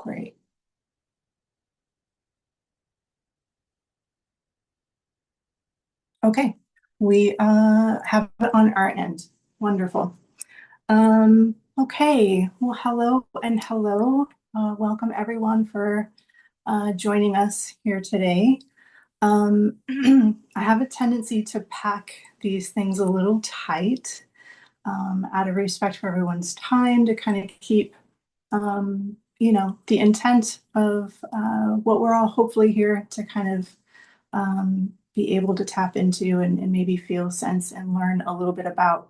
Great. Okay, we have it on our end. Wonderful. Okay, well, hello and hello. Welcome everyone for joining us here today. I have a tendency to pack these things a little tight out of respect for everyone's time to kind of keep, the intent of what we're all hopefully here to kind of be able to tap into and maybe feel, sense, and learn a little bit about.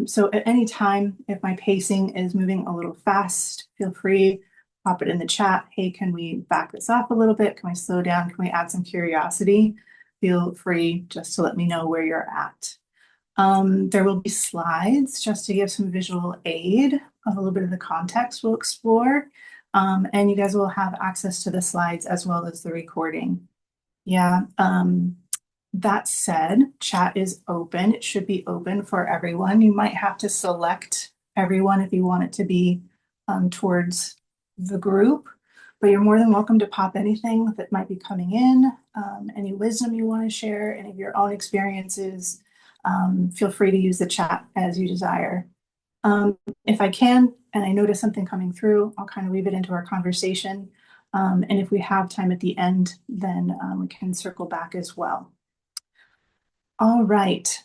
So at any time, if my pacing is moving a little fast, feel free, pop it in the chat. Hey, can we back this off a little bit? Can we slow down? Can we add some curiosity? Feel free just to let me know where you're at. There will be slides just to give some visual aid of a little bit of the context we'll explore. And you guys will have access to the slides as well as the recording. Yeah. That said, chat is open. It should be open for everyone. You might have to select everyone if you want it to be towards the group, but you're more than welcome to pop anything that might be coming in, any wisdom you want to share, any of your own experiences. Feel free to use the chat as you desire. If I can, and I notice something coming through, I'll kind of weave it into our conversation. And if we have time at the end, then we can circle back as well. All right.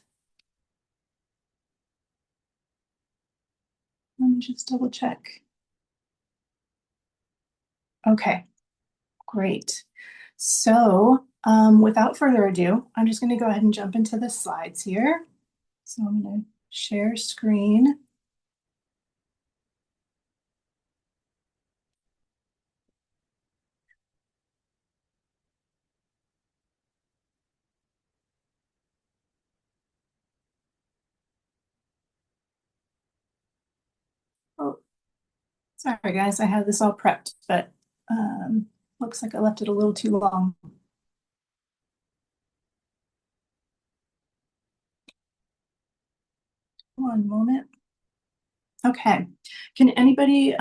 Let me just double check. Okay, great. So without further ado, I'm just going to go ahead and jump into the slides here. So I'm going to share screen. Oh, sorry guys, I had this all prepped, but looks like I left it a little too long. One moment. Okay. Can anybody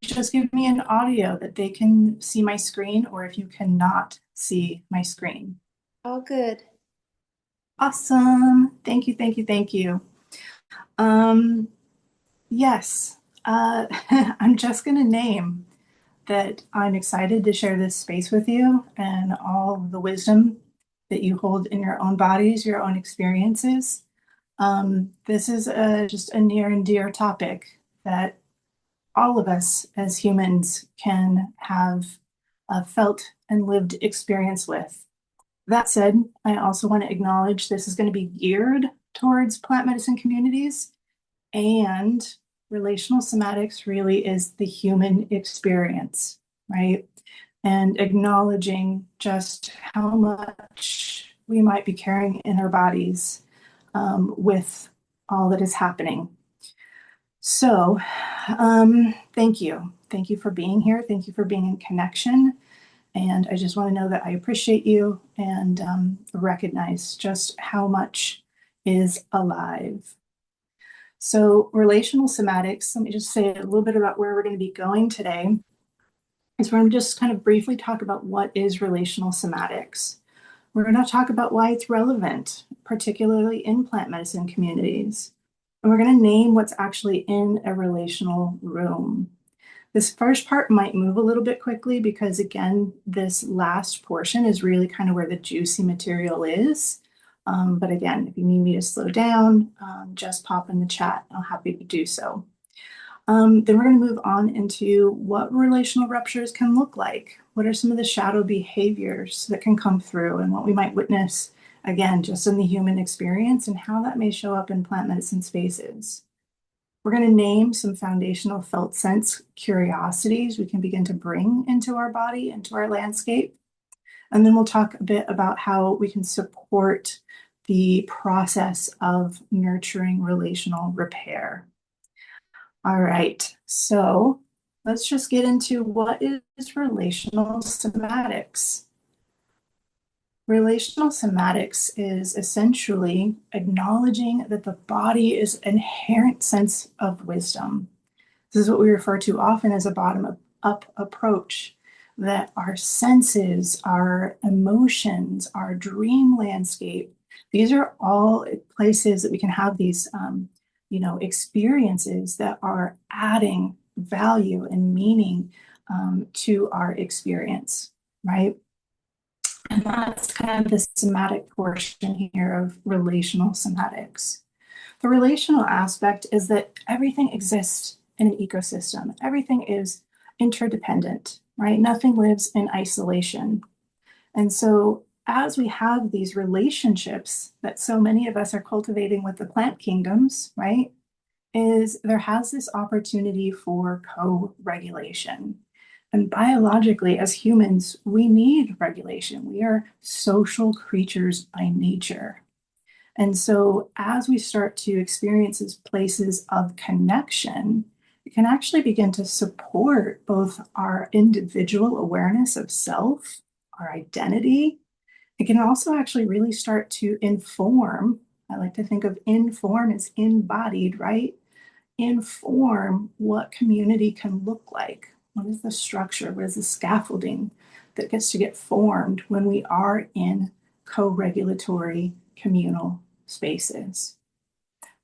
just give me an audio that they can see my screen, or if you cannot see my screen? All good. Awesome. Thank you, thank you, thank you. Yes, I'm just going to name that I'm excited to share this space with you and all the wisdom that you hold in your own bodies, your own experiences. This is just a near and dear topic that all of us as humans can have felt and lived experience with. That said, I also want to acknowledge this is going to be geared towards plant medicine communities, and relational somatics really is the human experience, right? And acknowledging just how much we might be carrying in our bodies with all that is happening. So, thank you. Thank you for being here. Thank you for being in connection. And I just want to know that I appreciate you and recognize just how much is alive. So, relational somatics, let me just say a little bit about where we're going to be going today. Is we're going to just kind of briefly talk about what is relational somatics. We're going to talk about why it's relevant, particularly in plant medicine communities. And we're going to name what's actually in a relational room. This first part might move a little bit quickly because, again, this last portion is really kind of where the juicy material is. But again, if you need me to slow down, just pop in the chat. I'm happy to do so. Then we're going to move on into what relational ruptures can look like. What are some of the shadow behaviors that can come through and what we might witness, again, just in the human experience and how that may show up in plant medicine spaces. We're going to name some foundational felt sense curiosities we can begin to bring into our body, into our landscape. And then we'll talk a bit about how we can support the process of nurturing relational repair. All right, so let's just get into what is relational somatics. Relational somatics is essentially acknowledging that the body is an inherent sense of wisdom. This is what we refer to often as a up approach, that our senses, our emotions, our dream landscape, these are all places that we can have these, experiences that are adding value and meaning to our experience, right? And that's kind of the somatic portion here of relational somatics. The relational aspect is that everything exists in an ecosystem. Everything is interdependent, right? Nothing lives in isolation. And so as we have these relationships that so many of us are cultivating with the plant kingdoms, right? Is there has this opportunity for co-regulation. And biologically, as humans, we need regulation. We are social creatures by nature. And so, as we start to experience these places of connection, it can actually begin to support both our individual awareness of self, our identity. It can also actually really start to inform. I like to think of inform as embodied, right? Inform what community can look like. What is the structure? What is the scaffolding that gets to get formed when we are in co regulatory communal spaces?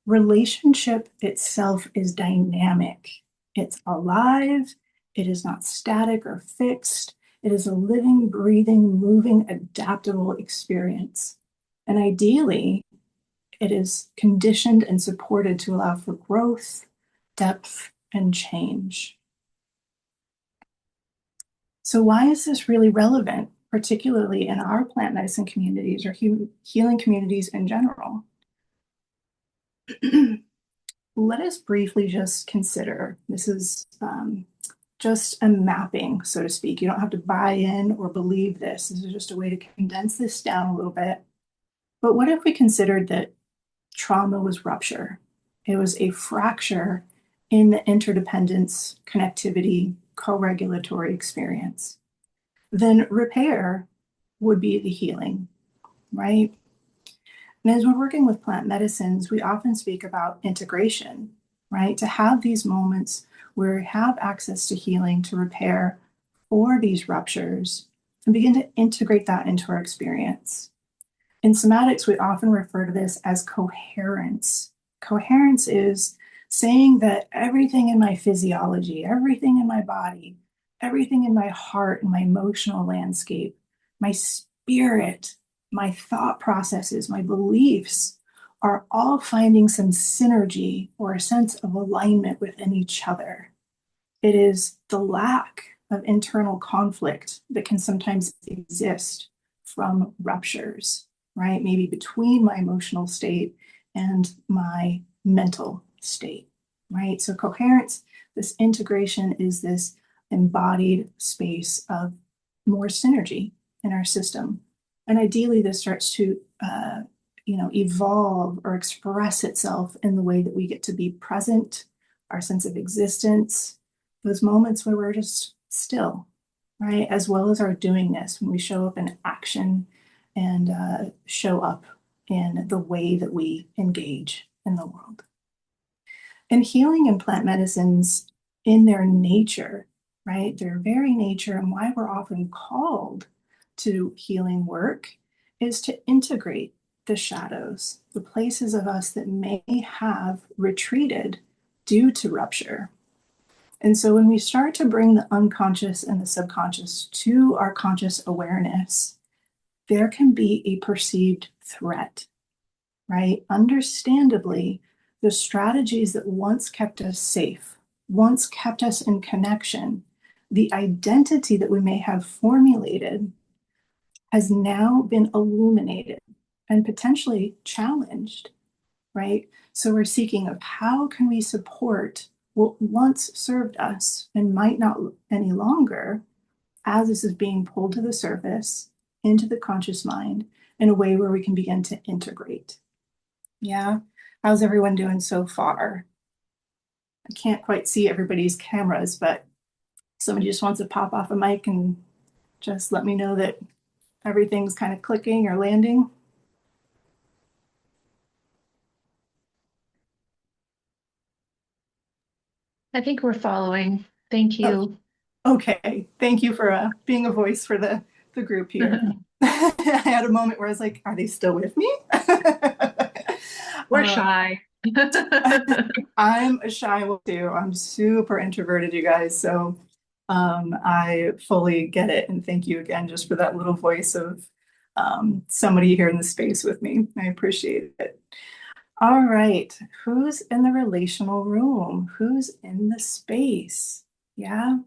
Relationship itself is dynamic, it's alive, it is not static or fixed. It is a living, breathing, moving, adaptable experience. And ideally, it is conditioned and supported to allow for growth, depth, and change. So, why is this really relevant, particularly in our plant medicine communities or healing communities in general? Let us briefly just consider this is just a mapping, so to speak. You don't have to buy in or believe this. This is just a way to condense this down a little bit. But what if we considered that trauma was rupture? It was a fracture in the interdependence, connectivity, co-regulatory experience. Then repair would be the healing, right? And as we're working with plant medicines, we often speak about integration, right? To have these moments where we have access to healing, to repair for these ruptures, and begin to integrate that into our experience. In somatics, we often refer to this as coherence. Coherence is saying that everything in my physiology, everything in my body, everything in my heart and my emotional landscape, my spirit, my thought processes, my beliefs are all finding some synergy or a sense of alignment within each other. It is the lack of internal conflict that can sometimes exist from ruptures, right? Maybe between my emotional state and my mental state, right? So, coherence, this integration is this embodied space of more synergy in our system. And ideally, this starts to evolve or express itself in the way that we get to be present, our sense of existence, those moments where we're just still, right? As well as our doingness, when we show up in action and show up in the way that we engage in the world. And healing and plant medicines, in their nature, right? Their very nature, and why we're often called to healing work, is to integrate the shadows, the places of us that may have retreated due to rupture. And so when we start to bring the unconscious and the subconscious to our conscious awareness, there can be a perceived threat, right? Understandably, the strategies that once kept us safe, once kept us in connection, the identity that we may have formulated has now been illuminated and potentially challenged, right? So we're seeking of how can we support what once served us and might not any longer, as this is being pulled to the surface into the conscious mind in a way where we can begin to integrate. Yeah. How's everyone doing so far? I can't quite see everybody's cameras, but somebody just wants to pop off a mic and just let me know that everything's kind of clicking or landing. I think we're following. Thank Oh, you. Okay, thank you for being a voice for the group here. I had a moment where I was like, are they still with me? We're uh, shy. I'm a shy one too. I'm super introverted, you guys. So I fully get it. And thank you again just for that little voice of somebody here in the space with me. I appreciate it. All right. Who's in the relational room? Who's in the space? Yeah.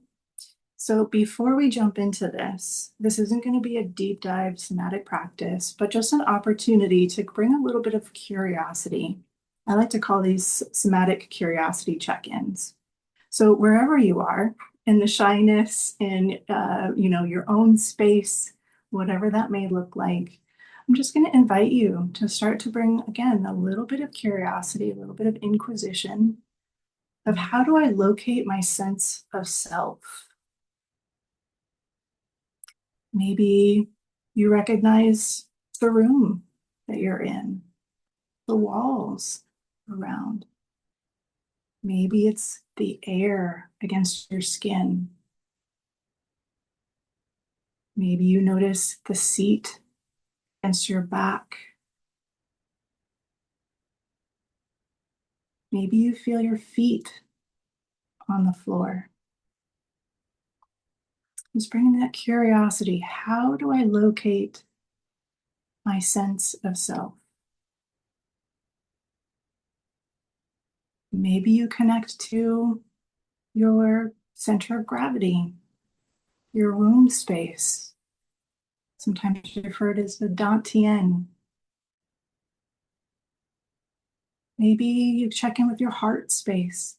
So before we jump into this, this isn't going to be a deep dive somatic practice, but just an opportunity to bring a little bit of curiosity. I like to call these somatic curiosity check-ins. So wherever you are, in the shyness, in your own space, whatever that may look like, I'm just going to invite you to start to bring again a little bit of curiosity, a little bit of inquisition of how do I locate my sense of self? Maybe you recognize the room that you're in, the walls around. Maybe it's the air against your skin. Maybe you notice the seat against your back. Maybe you feel your feet on the floor. Just bringing that curiosity. How do I locate my sense of self? Maybe you connect to your center of gravity, your womb space. Sometimes referred as the Dantian. Maybe you check in with your heart space.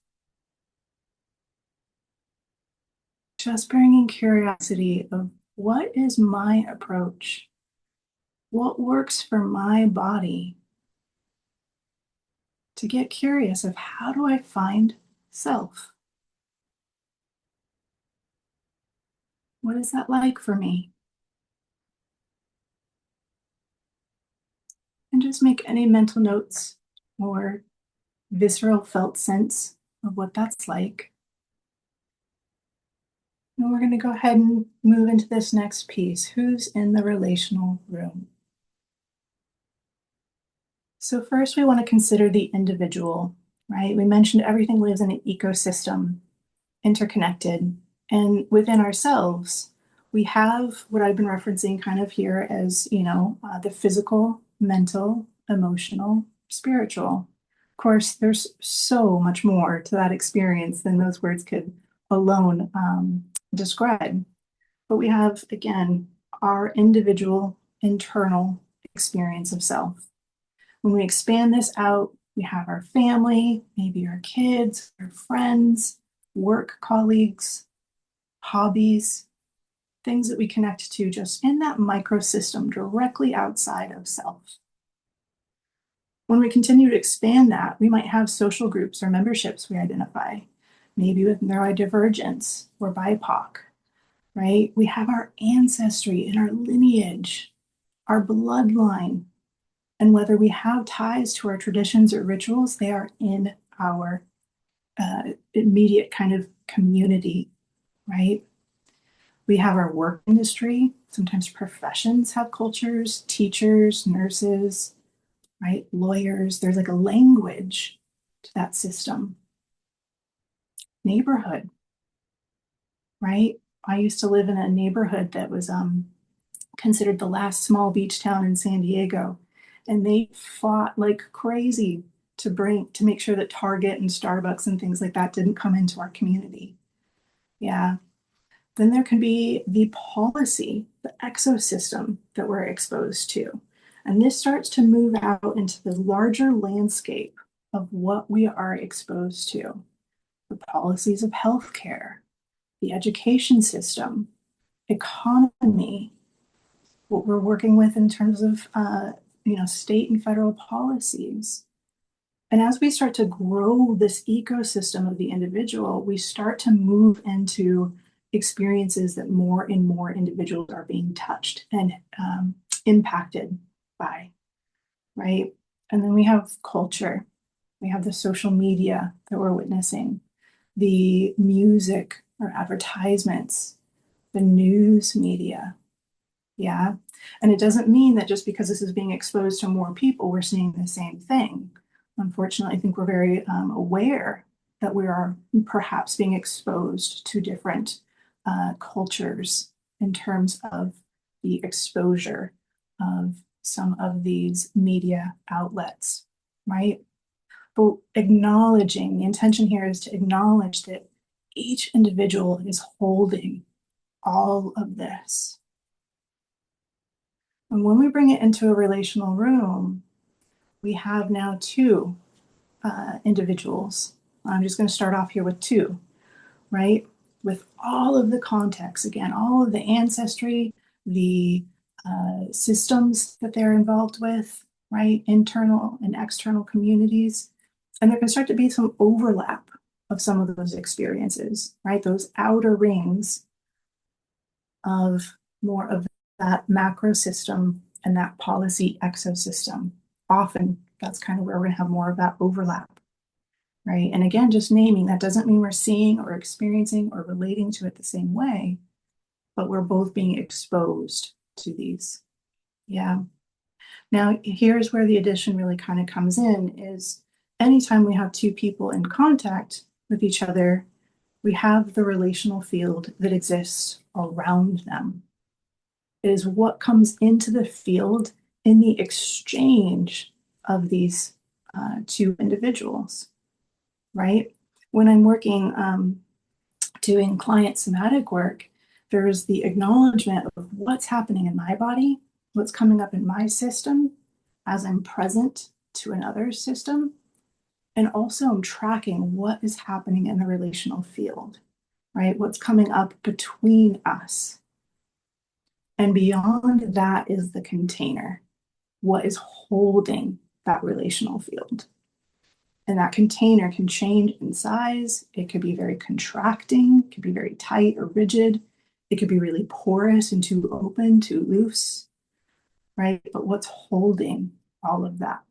Just bringing curiosity of what is my approach? What works for my body? To get curious of how do I find self? What is that like for me? And just make any mental notes or visceral felt sense of what that's like. And we're going to go ahead and move into this next piece. Who's in the relational room? So first we want to consider the individual, right? We mentioned everything lives in an ecosystem, interconnected. And within ourselves, we have what I've been referencing kind of here as, the physical, mental, emotional, spiritual. Of course, there's so much more to that experience than those words could alone describe. But we have, again, our individual internal experience of self. When we expand this out, we have our family, maybe our kids, our friends, work colleagues, hobbies, things that we connect to just in that microsystem directly outside of self. When we continue to expand that, we might have social groups or memberships we identify, maybe with neurodivergence or BIPOC, right? We have our ancestry and our lineage, our bloodline, and whether we have ties to our traditions or rituals, they are in our immediate kind of community, right? We have our work industry. Sometimes professions have cultures, teachers, nurses, right? Lawyers. There's like a language to that system. Neighborhood, right? I used to live in a neighborhood that was considered the last small beach town in San Diego. And they fought like crazy to make sure that Target and Starbucks and things like that didn't come into our community. Yeah. Then there can be the policy, the exosystem that we're exposed to. And this starts to move out into the larger landscape of what we are exposed to. The policies of healthcare, the education system, economy, what we're working with in terms of state and federal policies. And as we start to grow this ecosystem of the individual, we start to move into experiences that more and more individuals are being touched and impacted by, right? And then we have culture, we have the social media that we're witnessing, the music or advertisements, the news media. Yeah. And it doesn't mean that just because this is being exposed to more people, we're seeing the same thing. Unfortunately, I think we're very aware that we are perhaps being exposed to different cultures in terms of the exposure of some of these media outlets, right? But acknowledging, the intention here is to acknowledge that each individual is holding all of this. And when we bring it into a relational room, we have now two individuals. I'm just going to start off here with two, right? With all of the context, again, all of the ancestry, the systems that they're involved with, right? Internal and external communities. And there can start to be some overlap of some of those experiences, right? Those outer rings of more of that macro system and that policy exosystem. Often that's kind of where we're going to have more of that overlap, right? And again, just naming that doesn't mean we're seeing or experiencing or relating to it the same way, but we're both being exposed to these. Yeah. Now, here's where the addition really kind of comes in is anytime we have two people in contact with each other, we have the relational field that exists around them. It is what comes into the field in the exchange of these two individuals, right? When I'm working, doing client somatic work, there's the acknowledgement of what's happening in my body, what's coming up in my system as I'm present to another system. And also I'm tracking what is happening in the relational field, right? What's coming up between us. And beyond that is the container, what is holding that relational field. And that container can change in size. It could be very contracting, it could be very tight or rigid. It could be really porous and too open, too loose, right? But what's holding all of that?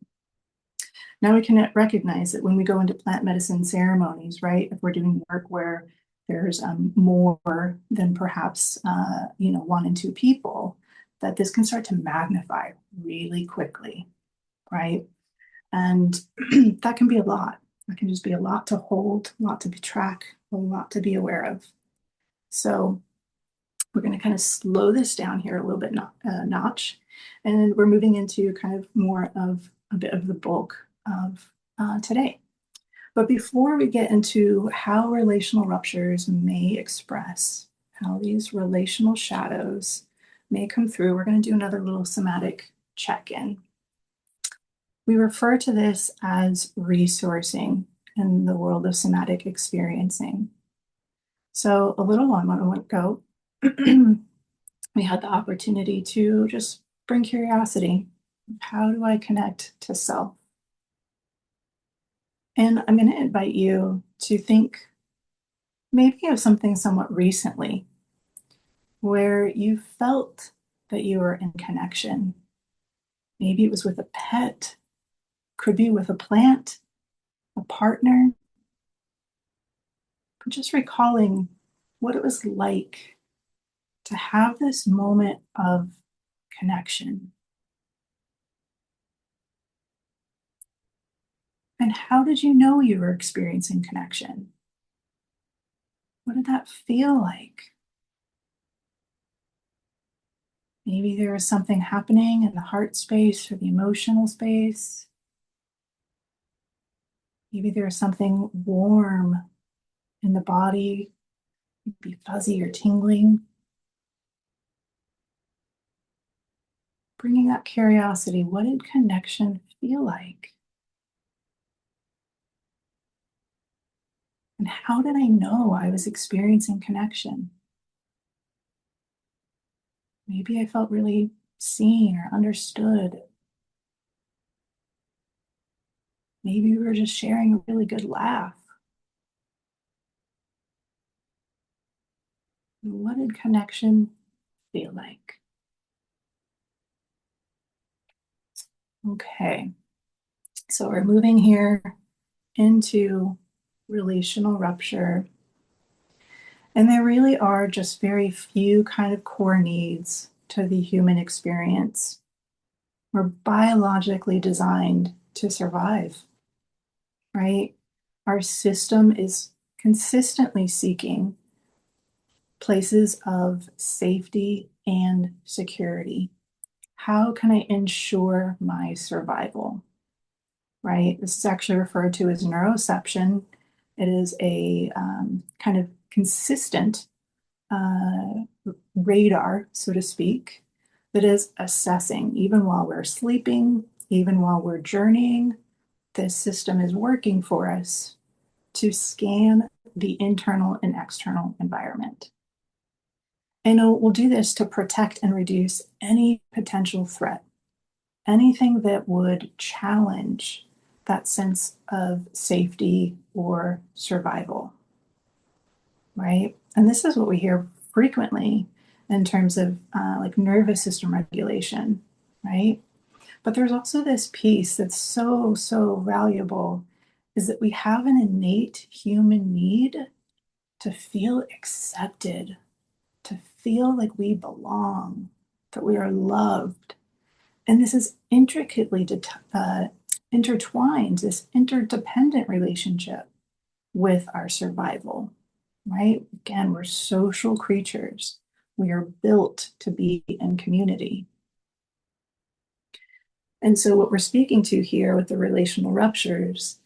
Now we can recognize that when we go into plant medicine ceremonies, right? If we're doing work where there's more than perhaps one and two people, that this can start to magnify really quickly, right? And that can be a lot. That can just be a lot to hold, a lot to track, a lot to be aware of. So we're going to kind of slow this down here a little bit notch, and we're moving into kind of more of a bit of the bulk of today. But before we get into how relational ruptures may express, how these relational shadows may come through, we're going to do another little somatic check-in. We refer to this as resourcing in the world of somatic experiencing. So a little while ago, we had the opportunity to just bring curiosity. How do I connect to self? And I'm going to invite you to think maybe of something somewhat recently where you felt that you were in connection. Maybe it was with a pet, could be with a plant, a partner, but just recalling what it was like to have this moment of connection. And how did you know you were experiencing connection? What did that feel like? Maybe there was something happening in the heart space or the emotional space. Maybe there was something warm in the body, maybe fuzzy or tingling. Bringing up curiosity, what did connection feel like? And how did I know I was experiencing connection? Maybe I felt really seen or understood. Maybe we were just sharing a really good laugh. What did connection feel like? Okay, so we're moving here into relational rupture. And there really are just very few kind of core needs to the human experience. We're biologically designed to survive, right? Our system is consistently seeking places of safety and security. How can I ensure my survival? Right? This is actually referred to as neuroception. It is a kind of consistent uh, radar, so to speak, that is assessing, even while we're sleeping, even while we're journeying, this system is working for us to scan the internal and external environment. And we'll do this to protect and reduce any potential threat, anything that would challenge that sense of safety or survival, right? And this is what we hear frequently in terms of like nervous system regulation, right? But there's also this piece that's so, so valuable is that we have an innate human need to feel accepted, to feel like we belong, that we are loved. And this is intricately intertwined, this interdependent relationship with our survival, right? Again, we're social creatures. We are built to be in community. And so, what we're speaking to here with the relational ruptures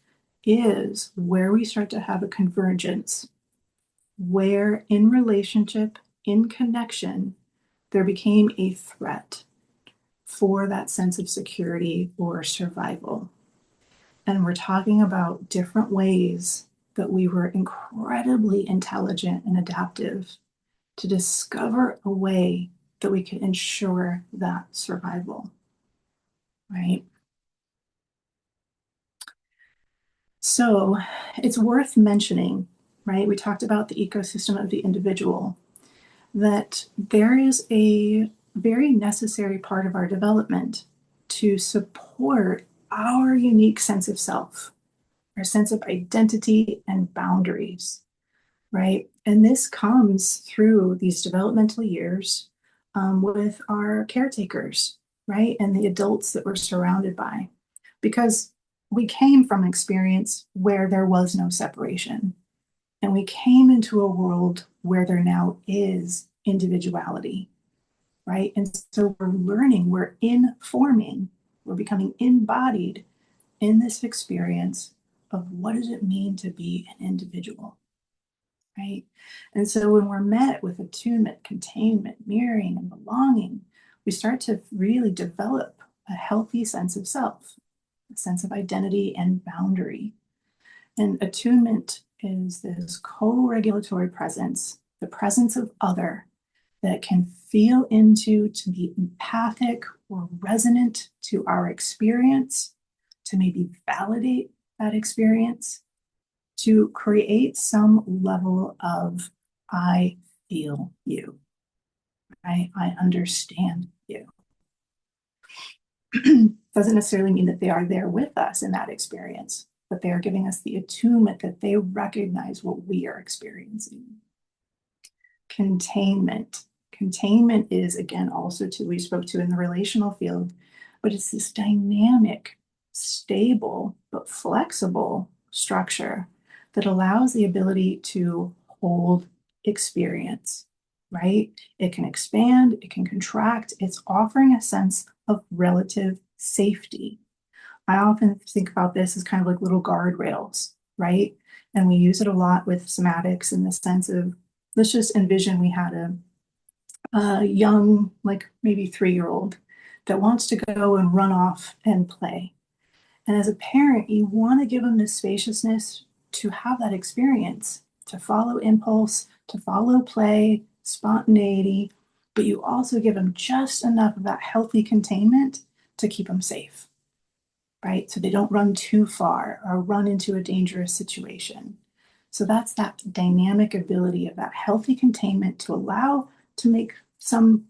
is where we start to have a convergence, where in relationship, in connection, there became a threat for that sense of security or survival. And we're talking about different ways that we were incredibly intelligent and adaptive to discover a way that we could ensure that survival, right? So it's worth mentioning, right? We talked about the ecosystem of the individual, that there is a very necessary part of our development to support our unique sense of self, our sense of identity and boundaries, right? And this comes through these developmental years with our caretakers, right? And the adults that we're surrounded by, because we came from an experience where there was no separation. And we came into a world where there now is individuality, right? And so we're learning, we're informing, we're becoming embodied in this experience of what does it mean to be an individual, right? And so when we're met with attunement, containment, mirroring, and belonging, we start to really develop a healthy sense of self, a sense of identity and boundary. And attunement is this co-regulatory presence, the presence of other that can feel into, to be empathic or resonant to our experience, to maybe validate that experience, to create some level of I feel you, right? I understand you. Doesn't necessarily mean that they are there with us in that experience, but they are giving us the attunement that they recognize what we are experiencing. Containment. Containment is, again, also we spoke to in the relational field, but it's this dynamic, stable, but flexible structure that allows the ability to hold experience, right? It can expand, it can contract. It's offering a sense of relative safety. I often think about this as kind of like little guardrails, right? And we use it a lot with somatics in the sense of, let's just envision we had a young, like maybe 3-year-old that wants to go and run off and play. And as a parent, you want to give them this spaciousness to have that experience, to follow impulse, to follow play, spontaneity, but you also give them just enough of that healthy containment to keep them safe, right? So they don't run too far or run into a dangerous situation. So that's that dynamic ability of that healthy containment to allow to make some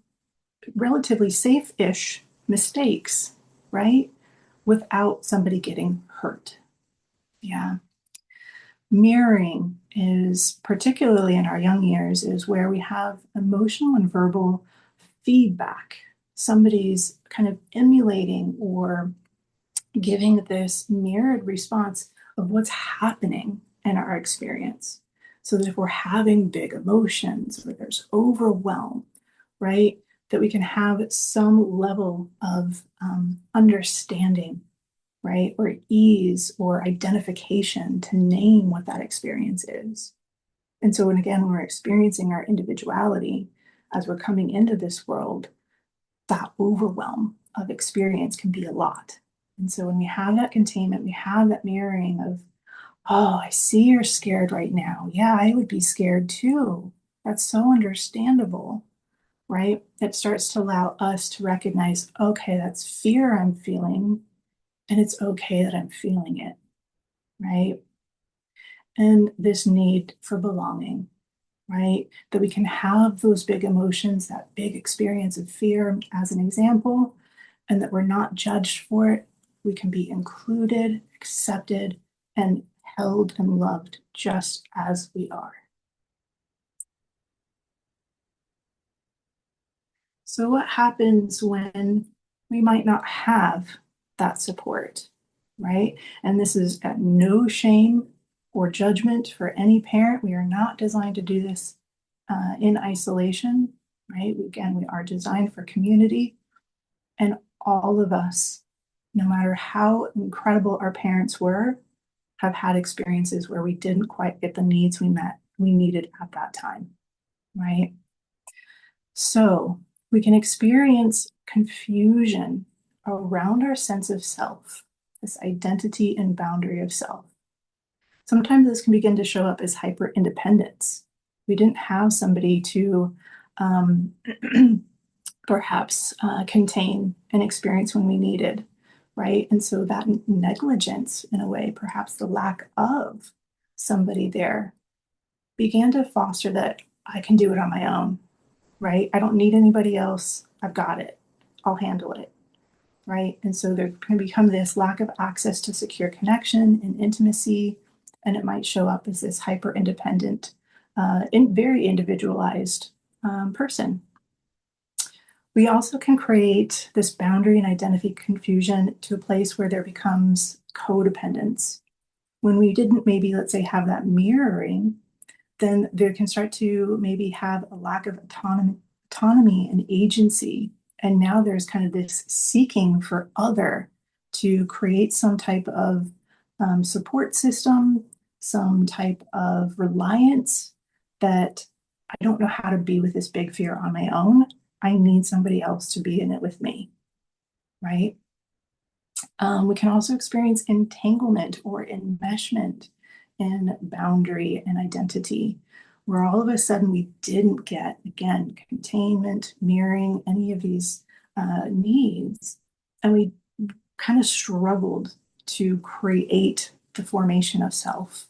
relatively safe-ish mistakes, right? Without somebody getting hurt. Yeah. Mirroring is, particularly in our young years, is where we have emotional and verbal feedback. Somebody's kind of emulating or giving this mirrored response of what's happening in our experience. So that if we're having big emotions or there's overwhelm, right, that we can have some level of understanding, right, or ease or identification to name what that experience is. And so, when we're experiencing our individuality as we're coming into this world, that overwhelm of experience can be a lot. And so when we have that containment, we have that mirroring of, oh, I see you're scared right now. Yeah, I would be scared too. That's so understandable, right? It starts to allow us to recognize, okay, that's fear I'm feeling, and it's okay that I'm feeling it, right? And this need for belonging, right? That we can have those big emotions, that big experience of fear as an example, and that we're not judged for it. We can be included, accepted, and held and loved just as we are. So, what happens when we might not have that support, right? And this is at no shame or judgment for any parent. We are not designed to do this in isolation, right? Again, we are designed for community, and all of us, no matter how incredible our parents were, have had experiences where we didn't quite get the needs we needed at that time, right? So we can experience confusion around our sense of self, this identity and boundary of self. Sometimes this can begin to show up as hyper independence. We didn't have somebody to um, perhaps contain an experience when we needed, right? And so that negligence, in a way, perhaps the lack of somebody there, began to foster that I can do it on my own, right? I don't need anybody else. I've got it. I'll handle it, right? And so there can become this lack of access to secure connection and intimacy, and it might show up as this hyper independent, very individualized person. We also can create this boundary and identity confusion to a place where there becomes codependence. When we didn't maybe, let's say, have that mirroring, then there can start to maybe have a lack of autonomy and agency. And now there's kind of this seeking for other to create some type of support system, some type of reliance that I don't know how to be with this big fear on my own. I need somebody else to be in it with me, right? We can also experience entanglement or enmeshment in boundary and identity, where all of a sudden we didn't get, again, containment, mirroring, any of these needs. And we kind of struggled to create the formation of self,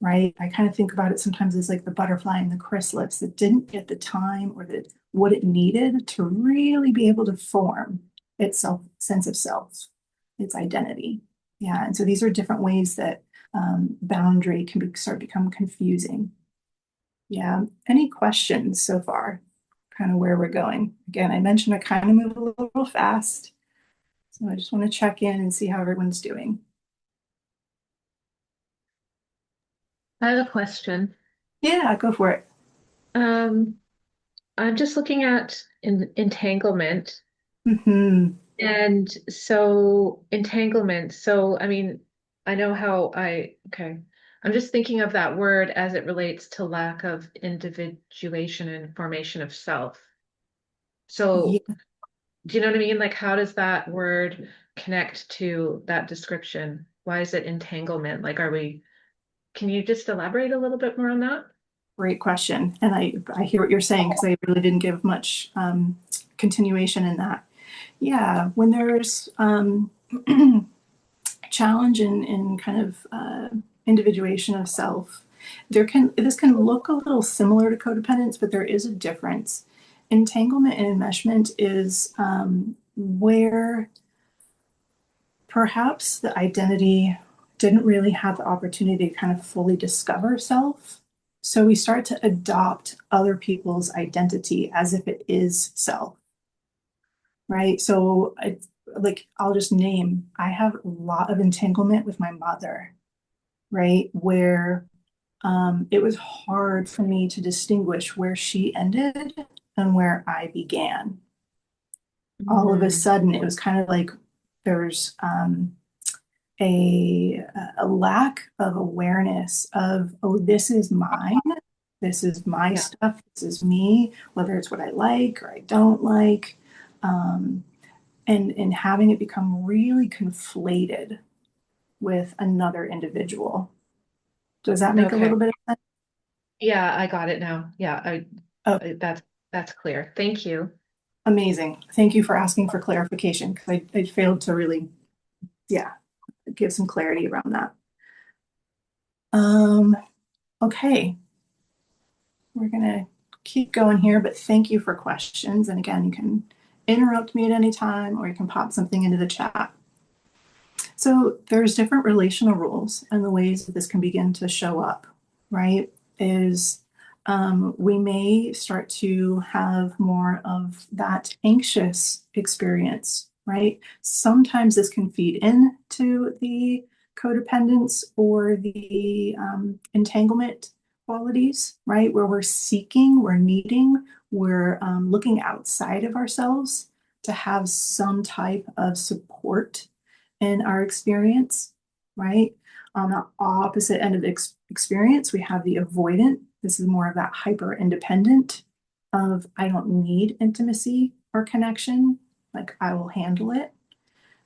right? I kind of think about it sometimes as like the butterfly and the chrysalis that didn't get the time or what it needed to really be able to form its sense of self, its identity. Yeah, and so these are different ways that boundary can start to become confusing. Yeah, any questions so far? Kind of where we're going. Again, I mentioned I kind of move a little fast, so I just want to check in and see how everyone's doing. I have a question. Yeah, go for it. Um, I'm just looking at entanglement. Hmm. And so entanglement, so I mean, I know how okay. I'm just thinking of that word as it relates to lack of individuation and formation of self. So Yeah, do you know what I mean? Like, how does that word connect to that description? Why is it entanglement? Like, can you just elaborate a little bit more on that? great question. And I hear what you're saying because I really didn't give much continuation in that. Yeah, when there's challenge in kind of individuation of self, this can look a little similar to codependence, but there is a difference. Entanglement and enmeshment is where perhaps the identity didn't really have the opportunity to kind of fully discover self. So we start to adopt other people's identity as if it is self, right? So like I'll just name, I have a lot of entanglement with my mother, right? Where it was hard for me to distinguish where she ended and where I began. All of a Mm, sudden, it was kind of like there's a a lack of awareness of, oh, this is mine, this is my yeah. stuff, this is me, whether it's what I like or I don't like, um, and having it become really conflated with another individual. Does that make a Okay. little bit of sense? Yeah, I got it now. Yeah, Oh, that's clear. Thank you. amazing. Thank you for asking for clarification because I failed to really, yeah, give some clarity around that. Um, okay, we're gonna keep going here, but thank you for questions. And again, you can interrupt me at any time or you can pop something into the chat. So there's different relational rules and the ways that this can begin to show up, right? Is we may start to have more of that anxious experience, right? Sometimes this can feed into the codependence or the entanglement qualities, right? Where we're seeking, we're needing, we're looking outside of ourselves to have some type of support in our experience, right? On the opposite end of the experience, we have the avoidant. This is more of that hyper independent of I don't need intimacy or connection, like I will handle it.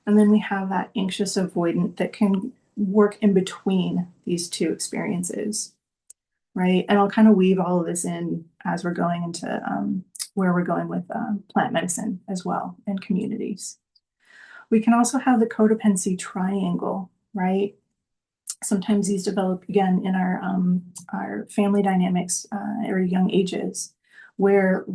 And then we have that anxious avoidant that can work in between these two experiences, right? And I'll kind of weave all of this in as we're going into where we're going with plant medicine as well and communities. We can also have the codependency triangle, right? Sometimes these develop again in our family dynamics at very young ages, where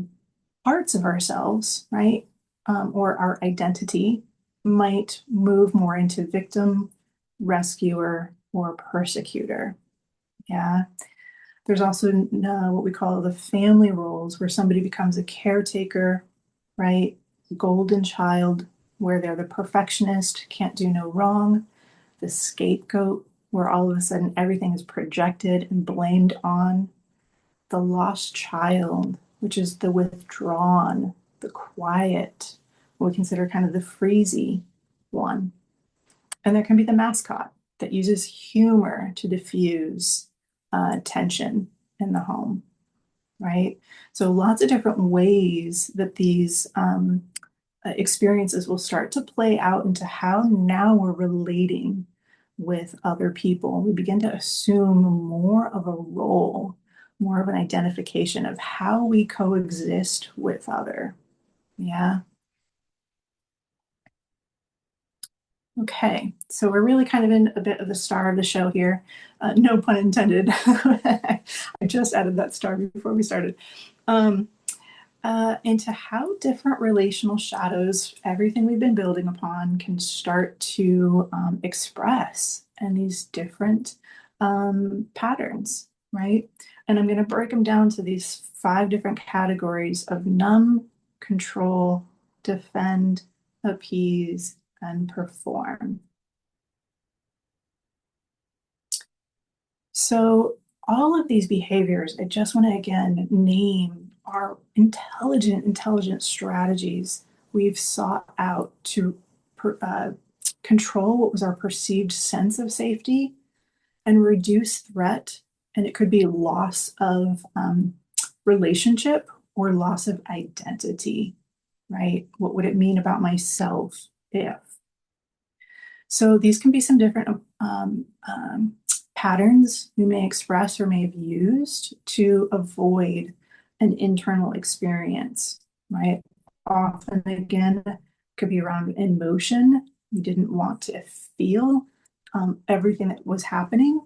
parts of ourselves, right, or our identity might move more into victim, rescuer, or persecutor. Yeah. There's also what we call the family roles, where somebody becomes a caretaker, right? Golden child, where they're the perfectionist, can't do no wrong, the scapegoat, where all of a sudden everything is projected and blamed on, the lost child, which is the withdrawn, the quiet, what we consider kind of the freezy one. And there can be the mascot that uses humor to diffuse tension in the home, right? So lots of different ways that these experiences will start to play out into how now we're relating with other people. We begin to assume more of a role, more of an identification of how we coexist with other. Yeah. Okay, so we're really kind of in a bit of the star of the show here. No pun intended. I just added that star before we started. Um, into how different relational shadows, everything we've been building upon, can start to express and these different patterns, right? And I'm going to break them down to these 5 different categories of numb, control, defend, appease, and perform. So, all of these behaviors, I just want to again name are intelligent strategies we've sought out to control what was our perceived sense of safety and reduce threat. And it could be loss of relationship or loss of identity, right? What would it mean about myself if? So these can be some different patterns we may express or may have used to avoid an internal experience, right? Often, again, could be around emotion. We didn't want to feel everything that was happening.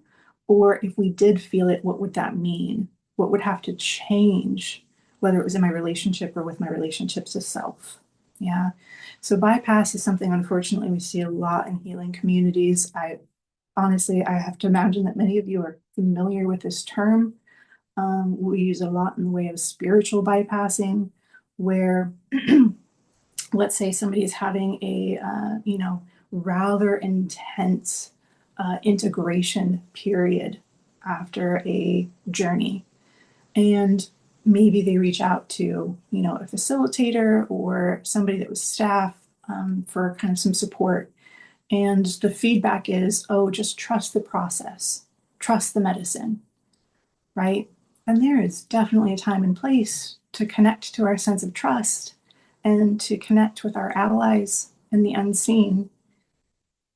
Or if we did feel it, what would that mean? What would have to change, whether it was in my relationship or with my relationships to self? Yeah. So bypass is something unfortunately we see a lot in healing communities. honestly, I have to imagine that many of you are familiar with this term. We use it a lot in the way of spiritual bypassing, where let's say somebody is having a rather intense integration period after a journey, and maybe they reach out to a facilitator or somebody that was staff for kind of some support, and the feedback is, oh, just trust the process, trust the medicine, right? And there is definitely a time and place to connect to our sense of trust and to connect with our allies in the unseen.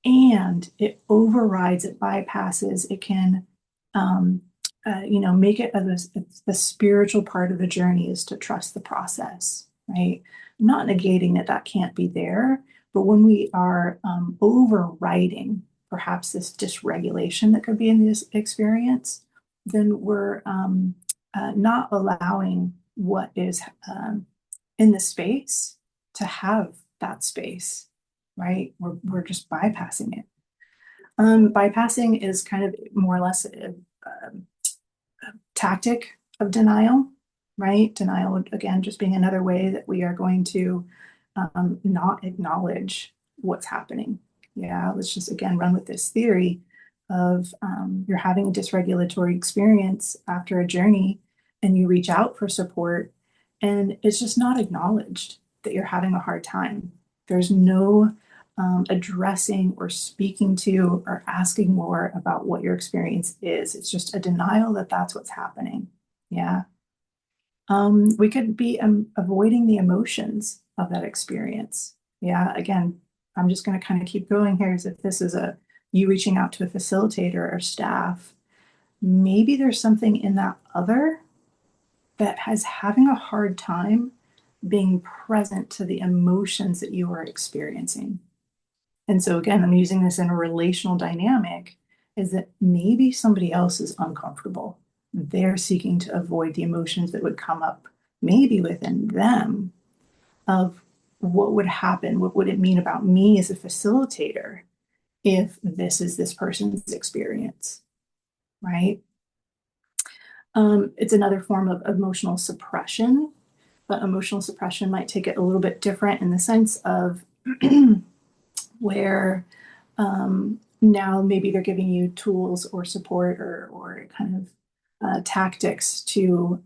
And it overrides, it bypasses, it can, make it the spiritual part of the journey is to trust the process, right? Not negating that that can't be there, but when we are overriding perhaps this dysregulation that could be in this experience, then we're not allowing what is in the space to have that space, right? We're just bypassing it. Bypassing is kind of more or less a tactic of denial, right? Denial, again, just being another way that we are going to not acknowledge what's happening. Yeah, let's just again run with this theory of you're having a dysregulatory experience after a journey and you reach out for support and it's just not acknowledged that you're having a hard time. There's no addressing or speaking to or asking more about what your experience is. It's just a denial that that's what's happening. Yeah. We could be avoiding the emotions of that experience. Yeah. Again, I'm just going to kind of keep going here as if this is you reaching out to a facilitator or staff. Maybe there's something in that other that has having a hard time being present to the emotions that you are experiencing. And so again, I'm using this in a relational dynamic, is that maybe somebody else is uncomfortable. They're seeking to avoid the emotions that would come up maybe within them of what would happen, what would it mean about me as a facilitator if this is this person's experience, right? It's another form of emotional suppression, but emotional suppression might take it a little bit different in the sense of where now maybe they're giving you tools or support or kind of tactics to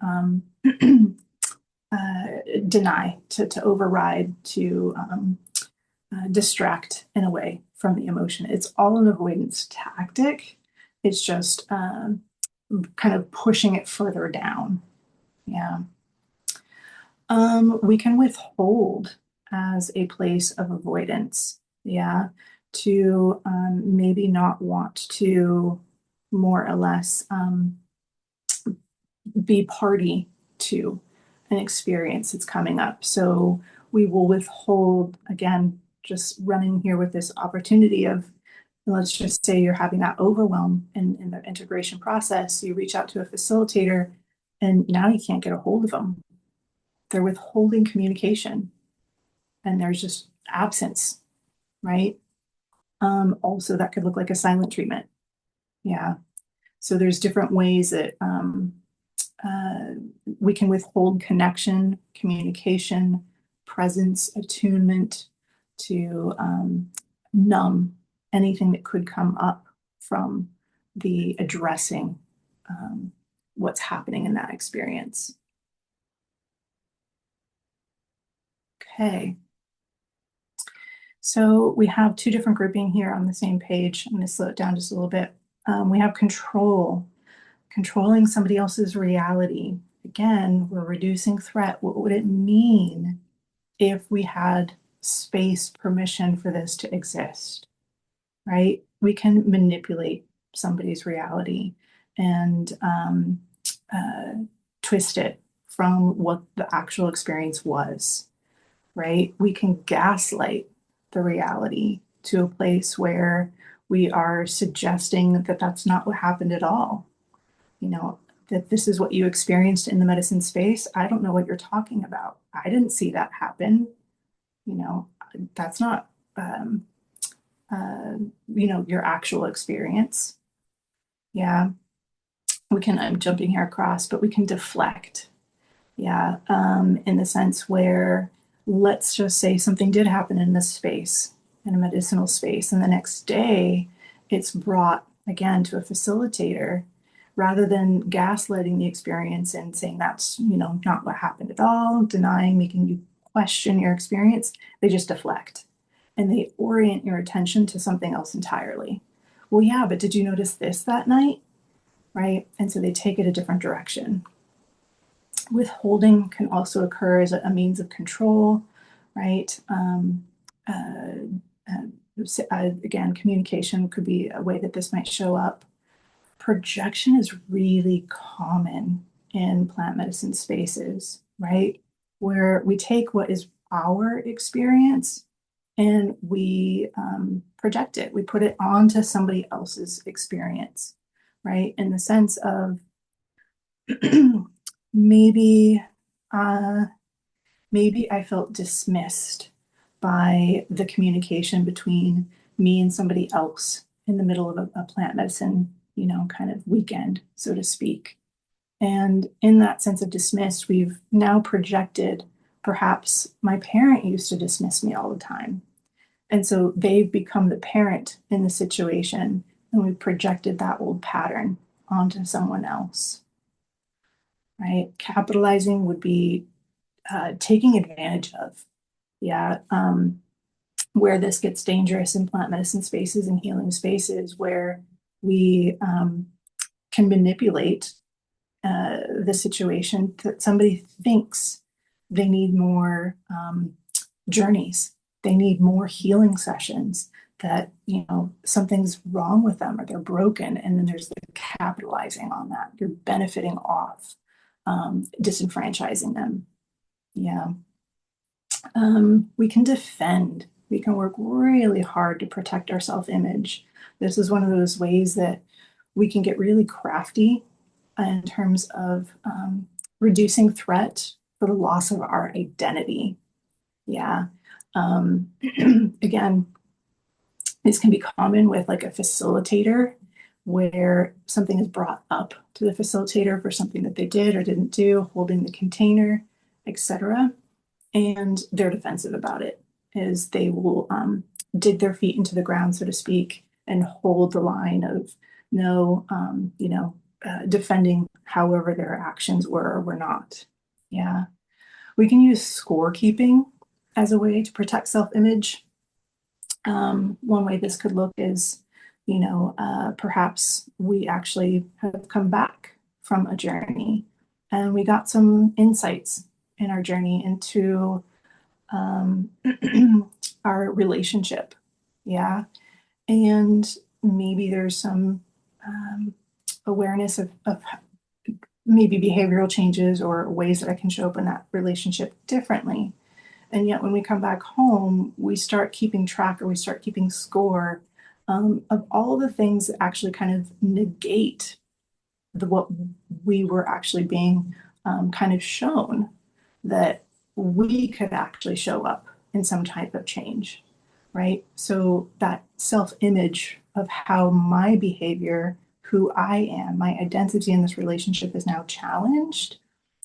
deny, to override, to distract in a way from the emotion. It's all an avoidance tactic. It's just kind of pushing it further down. Yeah. We can withhold as a place of avoidance. Yeah. To maybe not want to more or less be party to an experience that's coming up. So we will withhold, again, just running here with this opportunity of, let's just say you're having that overwhelm in the integration process. You reach out to a facilitator and now you can't get a hold of them. They're withholding communication and there's just absence, right? Also, that could look like a silent treatment. Yeah. So there's different ways that we can withhold connection, communication, presence, attunement to numb anything that could come up from the addressing what's happening in that experience. Okay. So we have two different grouping here on the same page. I'm going to slow it down just a little bit. We have control, controlling somebody else's reality. Again, we're reducing threat. What would it mean if we had space, permission for this to exist, right? We can manipulate somebody's reality and twist it from what the actual experience was, right? We can gaslight the reality to a place where we are suggesting that that's not what happened at all. That this is what you experienced in the medicine space. I don't know what you're talking about. I didn't see that happen. That's not your actual experience. Yeah, we can, I'm jumping here across, but we can deflect. Yeah, in the sense where, let's just say something did happen in this space, in a medicinal space, and the next day it's brought again to a facilitator. Rather than gaslighting the experience and saying that's, not what happened at all, denying, making you question your experience, they just deflect and they orient your attention to something else entirely. Well, yeah, but did you notice this that night? Right? And so they take it a different direction. Withholding can also occur as a means of control, right? Again, communication could be a way that this might show up. Projection is really common in plant medicine spaces, right? Where we take what is our experience and we project it, we put it onto somebody else's experience, right? In the sense of maybe uh, maybe I felt dismissed by the communication between me and somebody else in the middle of a plant medicine, kind of weekend, so to speak. And in that sense of dismissed, we've now projected, perhaps my parent used to dismiss me all the time. And so they've become the parent in the situation, and we've projected that old pattern onto someone else, right? Capitalizing would be taking advantage of. Yeah. Where this gets dangerous in plant medicine spaces and healing spaces, where we can manipulate the situation that somebody thinks they need more journeys, they need more healing sessions, that something's wrong with them or they're broken, and then there's the capitalizing on that. You're benefiting off, disenfranchising them. Yeah. We can defend. We can work really hard to protect our self-image. This is one of those ways that we can get really crafty in terms of reducing threat for the loss of our identity. Yeah. Um, Again, this can be common with like a facilitator, where something is brought up to the facilitator for something that they did or didn't do, holding the container, etc. And they're defensive about it, is they will dig their feet into the ground, so to speak, and hold the line of no, defending however their actions were or were not. Yeah. We can use scorekeeping as a way to protect self-image. One way this could look is, perhaps we actually have come back from a journey and we got some insights in our journey into um, our relationship. Yeah. And maybe there's some awareness of maybe behavioral changes or ways that I can show up in that relationship differently. And yet, when we come back home, we start keeping track, or we start keeping score of all the things that actually kind of negate what we were actually being kind of shown, that we could actually show up in some type of change, right? So that self-image of how my behavior, who I am, my identity in this relationship is now challenged.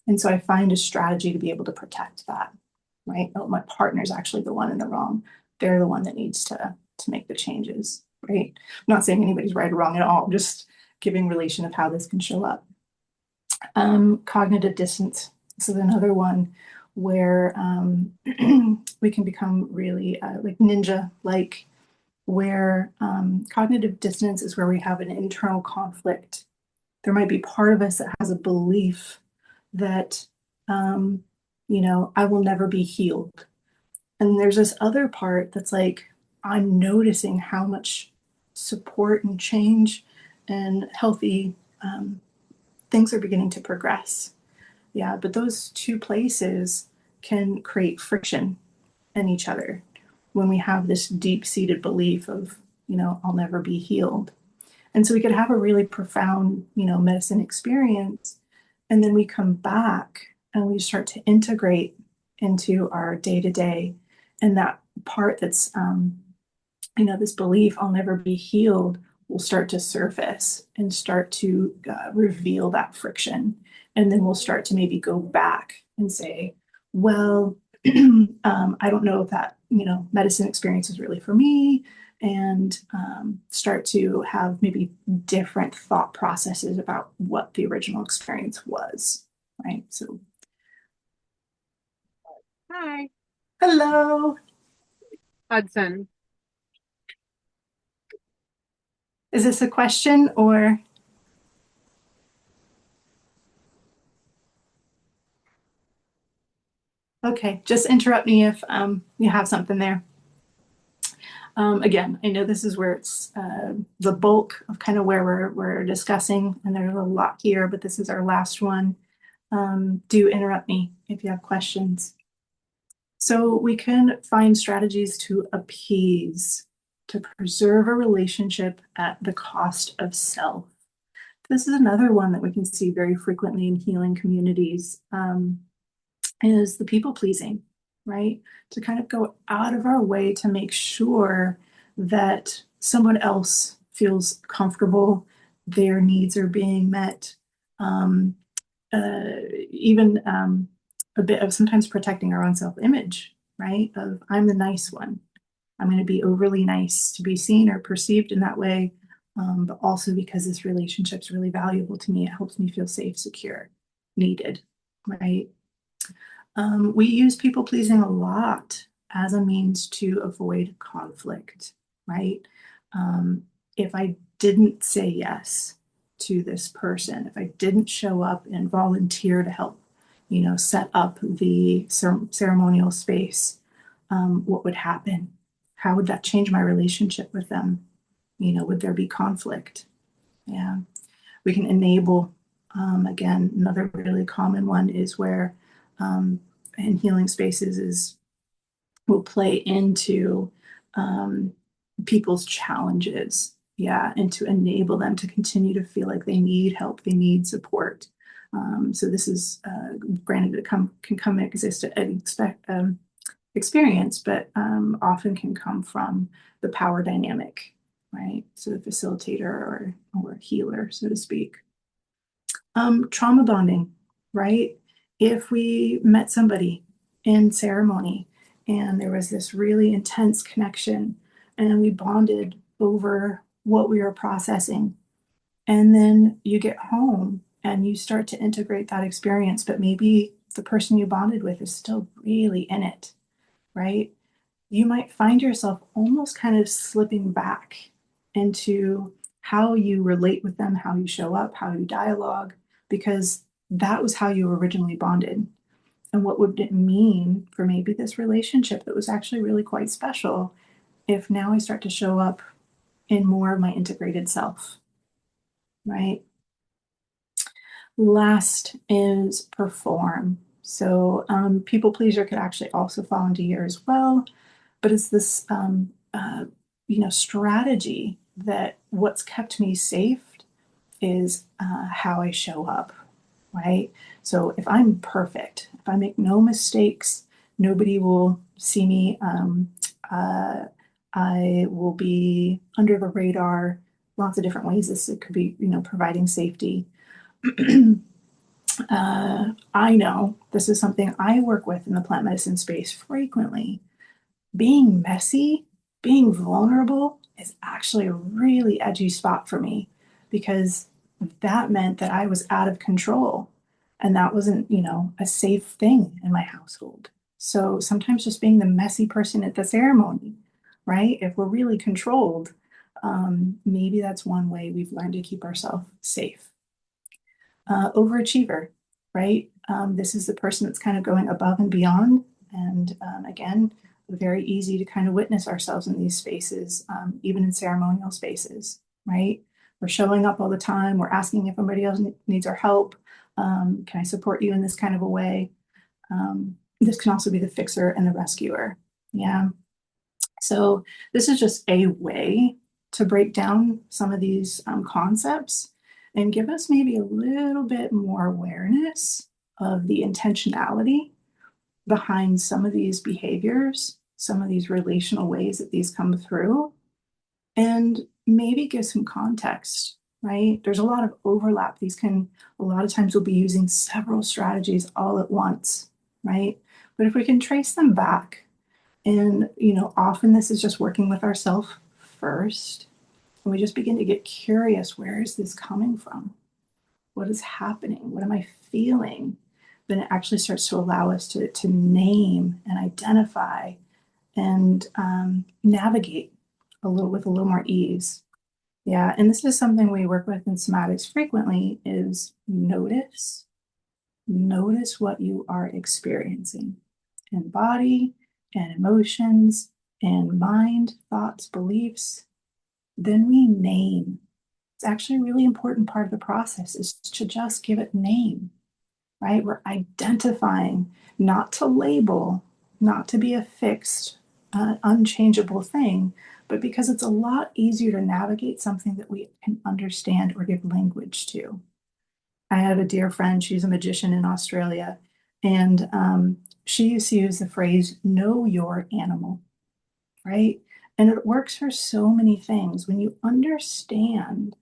And so I find a strategy to be able to protect that, right? Oh, my partner's actually the one in the wrong. They're the one that needs to make the changes, right? I'm not saying anybody's right or wrong at all, just giving relation of how this can show up. Cognitive dissonance. This is another one where we can become really like ninja like, where cognitive dissonance is where we have an internal conflict. There might be part of us that has a belief that, I will never be healed. And there's this other part that's like, I'm noticing how much support and change and healthy things are beginning to progress. Yeah, but those two places can create friction in each other when we have this deep seated belief of, I'll never be healed. And so we could have a really profound, medicine experience. And then we come back and we start to integrate into our day to day. And that part that's this belief I'll never be healed will start to surface and start to reveal that friction. And then we'll start to maybe go back and say, well, I don't know if that, medicine experience is really for me, and start to have maybe different thought processes about what the original experience was, right? So, Hi, hello. Hudson. Is this a question or? Okay, just interrupt me if you have something there. Again, I know this is where it's the bulk of kind of where we're discussing, and there's a lot here, but this is our last one. Do interrupt me if you have questions. So we can find strategies to appease, to preserve a relationship at the cost of self. This is another one that we can see very frequently in healing communities. Is the people pleasing, right? To kind of go out of our way to make sure that someone else feels comfortable, their needs are being met, um, even a bit of sometimes protecting our own self image, right? Of I'm the nice one. I'm going to be overly nice to be seen or perceived in that way, but also because this relationship's really valuable to me. It helps me feel safe, secure, needed, right? We use people pleasing a lot as a means to avoid conflict, right? If I didn't say yes to this person, if I didn't show up and volunteer to help, set up the ceremonial space, what would happen? How would that change my relationship with them? Would there be conflict? Yeah, we can enable. Again, another really common one is where in healing spaces is will play into um, people's challenges. Yeah, and to enable them to continue to feel like they need help, they need support. So this is granted it can come exist at experience, but often can come from the power dynamic, right? So the facilitator or healer, so to speak. Trauma bonding, right? If we met somebody in ceremony and there was this really intense connection and we bonded over what we were processing, and then you get home and you start to integrate that experience, but maybe the person you bonded with is still really in it, right? You might find yourself almost kind of slipping back into how you relate with them, how you show up, how you dialogue, because that was how you originally bonded. And what would it mean for maybe this relationship that was actually really quite special if now I start to show up in more of my integrated self, right? Last is perform. So, people pleaser could actually also fall into here as well, but it's this strategy that what's kept me safe is how I show up, right? So if I'm perfect, if I make no mistakes, nobody will see me. Uh, I will be under the radar. Lots of different ways this it could be, providing safety. I know this is something I work with in the plant medicine space frequently. Being messy, being vulnerable is actually a really edgy spot for me because that meant that I was out of control and that wasn't, a safe thing in my household. So sometimes just being the messy person at the ceremony, right? If we're really controlled, maybe that's one way we've learned to keep ourselves safe. Overachiever, right? This is the person that's kind of going above and beyond. And again, very easy to kind of witness ourselves in these spaces, even in ceremonial spaces, right? We're showing up all the time. We're asking if somebody else needs our help. Can I support you in this kind of a way? This can also be the fixer and the rescuer. Yeah. So this is just a way to break down some of these concepts and give us maybe a little bit more awareness of the intentionality behind some of these behaviors, some of these relational ways that these come through. and maybe give some context, right? There's a lot of overlap. A lot of times we'll be using several strategies all at once, right? But if we can trace them back, and, often this is just working with ourselves first, and we just begin to get curious, where is this coming from? What is happening? What am I feeling? Then it actually starts to allow us to name and identify and navigate with a little more ease. Yeah, and this is something we work with in somatics frequently is notice what you are experiencing in body and emotions and mind, thoughts, beliefs. Then we name. It's actually a really important part of the process is to just give it name, right? We're identifying, not to label, not to be a fixed, unchangeable thing, but because it's a lot easier to navigate something that we can understand or give language to. I have a dear friend, she's a magician in Australia, and she used to use the phrase, know your animal, right? And it works for so many things. When you understand,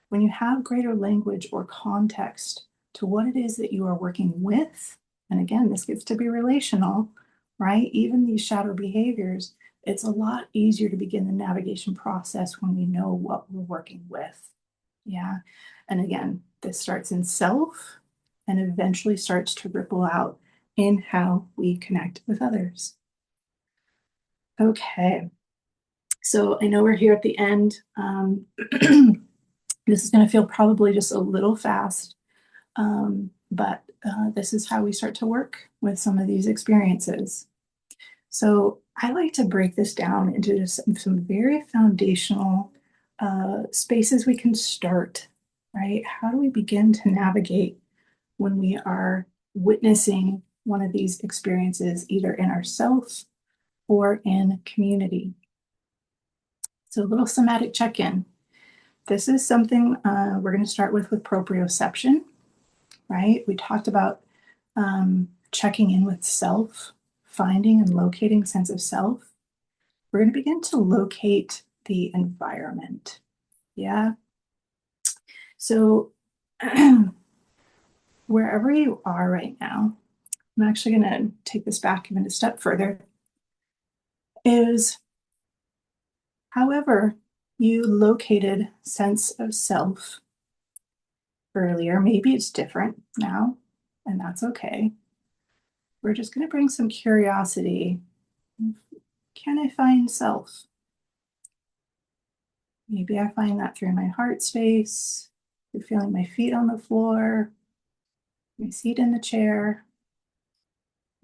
when you have greater language or context to what it is that you are working with, and again, this gets to be relational, right? Even these shadow behaviors, it's a lot easier to begin the navigation process when we know what we're working with. Yeah. And again, this starts in self and eventually starts to ripple out in how we connect with others. Okay. So I know we're here at the end. This is going to feel probably just a little fast, but this is how we start to work with some of these experiences. So I like to break this down into just some very foundational spaces we can start, right? How do we begin to navigate when we are witnessing one of these experiences, either in ourselves or in community? So a little somatic check-in. This is something we're going to start with proprioception, right? We talked about checking in with self, finding and locating sense of self. We're going to begin to locate the environment. Yeah. So wherever you are right now, I'm actually going to take this back even a step further, is however you located sense of self earlier, maybe it's different now, and that's okay. We're just going to bring some curiosity. Can I find self? Maybe I find that through my heart space, through feeling my feet on the floor, my seat in the chair.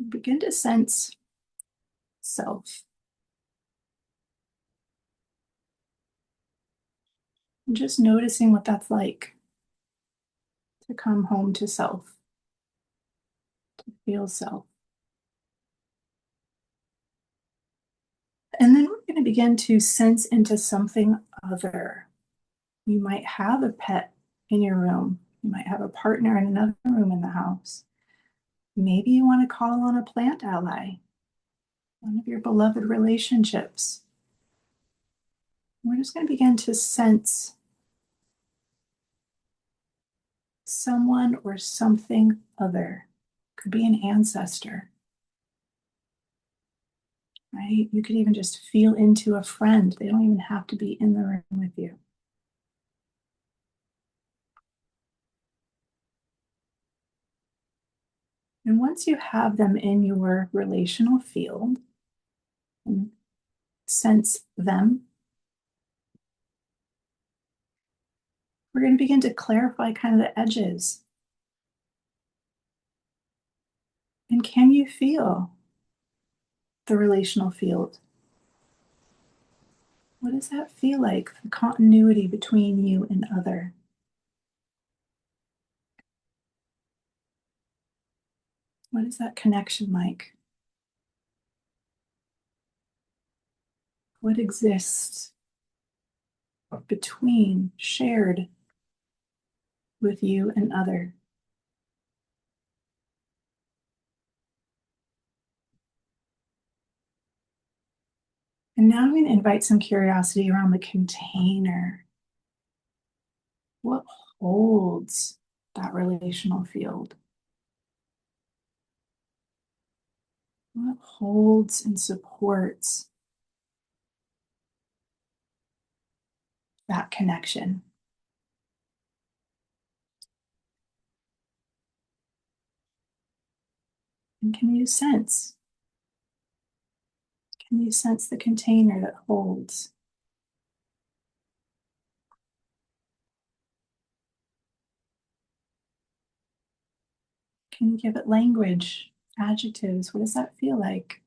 Begin to sense self. And just noticing what that's like to come home to self, to feel self. And then we're going to begin to sense into something other. You might have a pet in your room. You might have a partner in another room in the house. Maybe you want to call on a plant ally, one of your beloved relationships. We're just going to begin to sense someone or something other. Could be an ancestor, right? You could even just feel into a friend. They don't even have to be in the room with you. And once you have them in your relational field and sense them, we're going to begin to clarify kind of the edges. And can you feel the relational field? What does that feel like? The continuity between you and other. What is that connection like? What exists between, shared with you and other? And now I'm going to invite some curiosity around the container. What holds that relational field? What holds and supports that connection? And can you sense? Can you sense the container that holds? Can you give it language, adjectives? What does that feel like?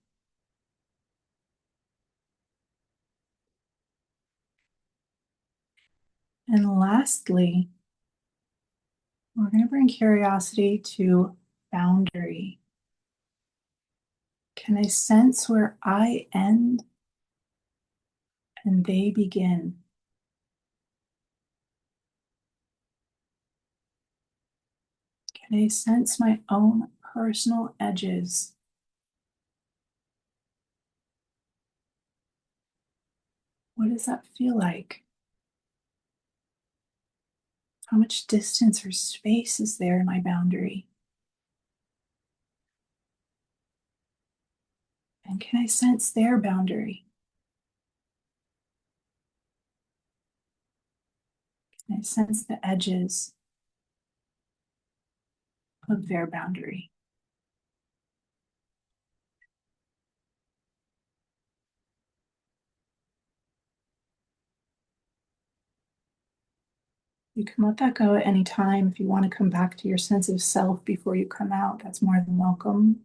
And lastly, we're going to bring curiosity to boundary. Can I sense where I end and they begin? Can I sense my own personal edges? What does that feel like? How much distance or space is there in my boundary? And can I sense their boundary? Can I sense the edges of their boundary? You can let that go at any time. If you want to come back to your sense of self before you come out, that's more than welcome.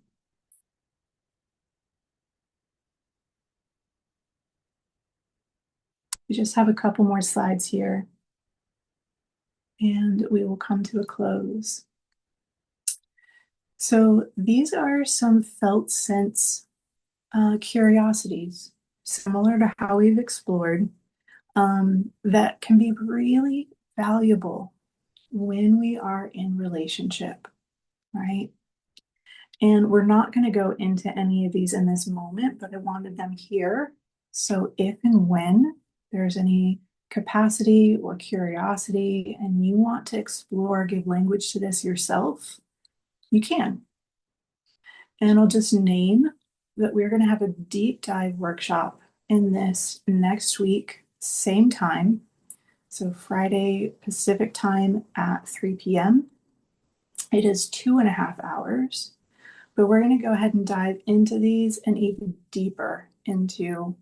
We just have a couple more slides here and we will come to a close. So these are some felt sense curiosities, similar to how we've explored, that can be really valuable when we are in relationship, right? And we're not going to go into any of these in this moment, but I wanted them here. So if and when there's any capacity or curiosity and you want to explore, give language to this yourself, you can. And I'll just name that we're going to have a deep dive workshop in this next week, same time. So Friday Pacific time at 3 p.m. It is 2.5 hours, but we're going to go ahead and dive into these and even deeper into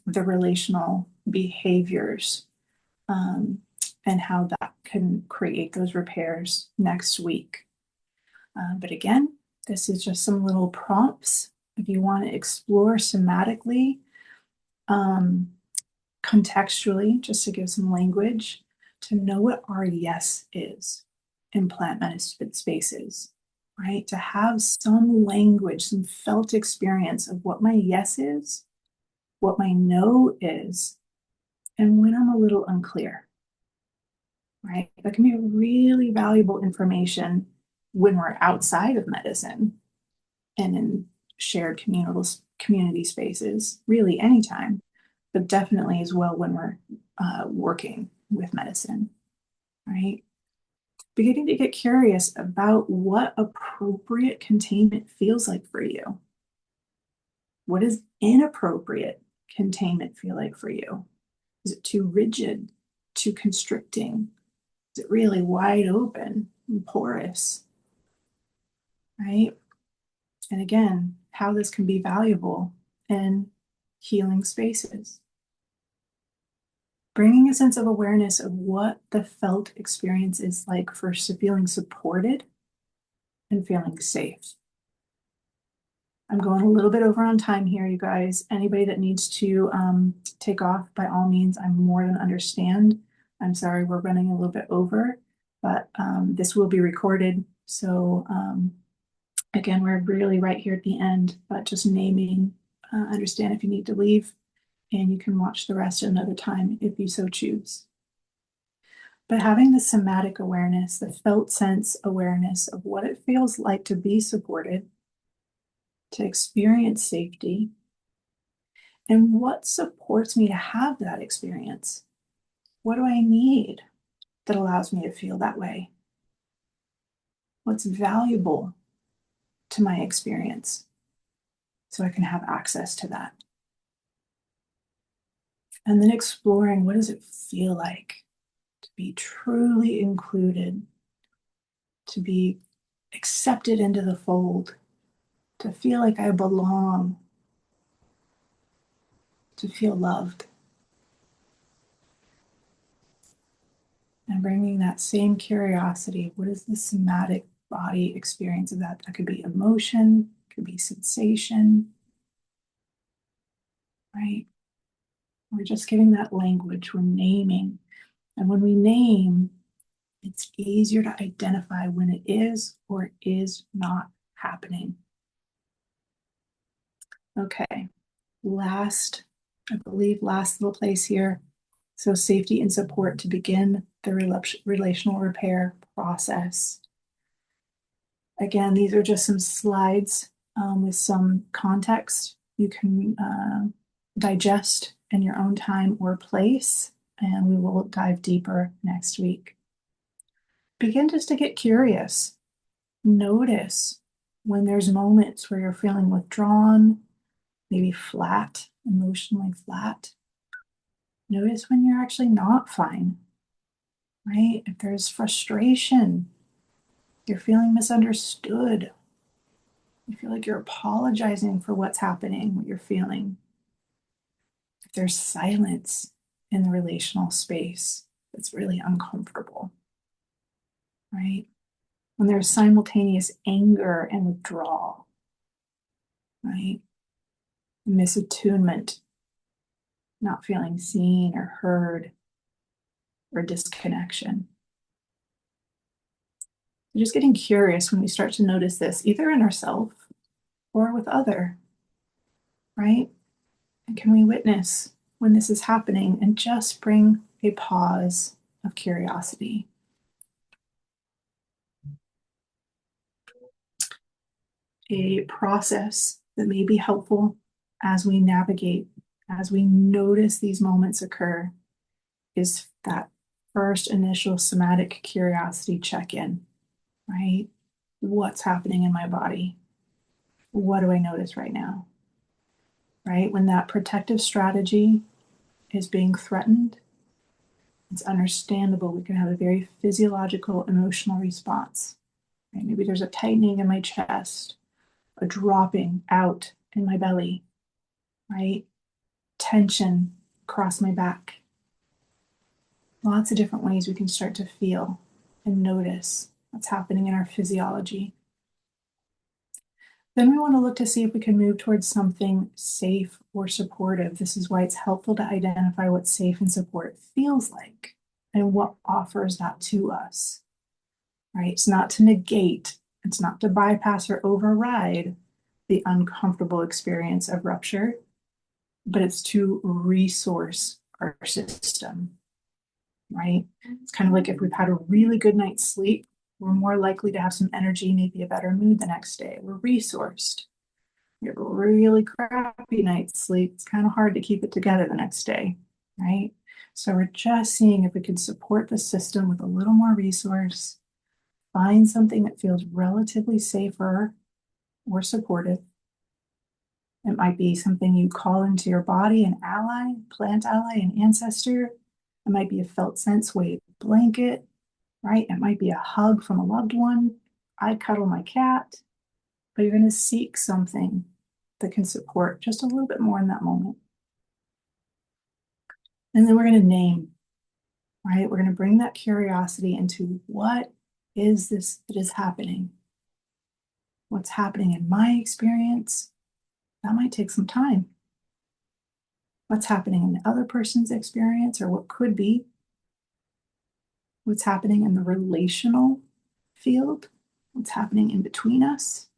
the relational behaviors and how that can create those repairs next week. But again, this is just some little prompts. If you want to explore somatically, contextually, just to give some language, to know what our yes is in plant medicine spaces, right? To have some language, some felt experience of what my yes is, what my no is, and when I'm a little unclear, right? That can be really valuable information when we're outside of medicine and in shared community spaces, really anytime, but definitely as well when we're working with medicine, right? Beginning to get curious about what appropriate containment feels like for you. What does inappropriate containment feel like for you? Is it too rigid, too constricting? Is it really wide open and porous, right? And again, how this can be valuable in healing spaces. Bringing a sense of awareness of what the felt experience is like for feeling supported and feeling safe. I'm going a little bit over on time here, you guys. Anybody that needs to take off, by all means, I'm more than understand. I'm sorry we're running a little bit over, but this will be recorded. So again, we're really right here at the end, but just naming, understand if you need to leave, and you can watch the rest another time if you so choose. But having the somatic awareness, the felt sense awareness of what it feels like to be supported, to experience safety, And what supports me to have that experience? What do I need that allows me to feel that way? What's valuable to my experience so I can have access to that? And then exploring, what does it feel like to be truly included, to be accepted into the fold, to feel like I belong, to feel loved. And bringing that same curiosity, what is the somatic body experience of that? That could be emotion, could be sensation, right? We're just giving that language, we're naming. And when we name, it's easier to identify when it is or is not happening. Okay, last, I believe, last little place here. So, safety and support to begin the relational repair process. Again, these are just some slides with some context you can digest in your own time or place, and we will dive deeper next week. Begin just to get curious. Notice when there's moments where you're feeling withdrawn, maybe flat, emotionally flat. Notice when you're actually not fine, right? If there's frustration, you're feeling misunderstood, you feel like you're apologizing for what's happening, what you're feeling. If there's silence in the relational space, that's really uncomfortable, right? When there's simultaneous anger and withdrawal, right? Misattunement, not feeling seen or heard, or disconnection. Just getting curious when we start to notice this, either in ourselves or with other, right? And can we witness when this is happening and just bring a pause of curiosity? A process that may be helpful as we navigate, as we notice these moments occur, is that first initial somatic curiosity check-in, right? What's happening in my body? What do I notice right now? Right? When that protective strategy is being threatened, it's understandable. We can have a very physiological emotional response. Right? Maybe there's a tightening in my chest, a dropping out in my belly, right? Tension across my back. Lots of different ways we can start to feel and notice what's happening in our physiology. Then we want to look to see if we can move towards something safe or supportive. This is why it's helpful to identify what safe and support feels like and what offers that to us, right? It's not to negate, it's not to bypass or override the uncomfortable experience of rupture, but it's to resource our system, right? It's kind of like if we've had a really good night's sleep, we're more likely to have some energy, maybe a better mood the next day. We're resourced. You have a really crappy night's sleep, it's kind of hard to keep it together the next day, right? So we're just seeing if we can support the system with a little more resource, find something that feels relatively safer or supportive. It might be something you call into your body, an ally, plant ally, an ancestor. It might be a felt sense weight blanket, right? It might be a hug from a loved one. I cuddle my cat, but you're going to seek something that can support just a little bit more in that moment. And then we're going to name, right? We're going to bring that curiosity into what is this that is happening? What's happening in my experience? That might take some time. What's happening in the other person's experience, or what could be? What's happening in the relational field? What's happening in between us?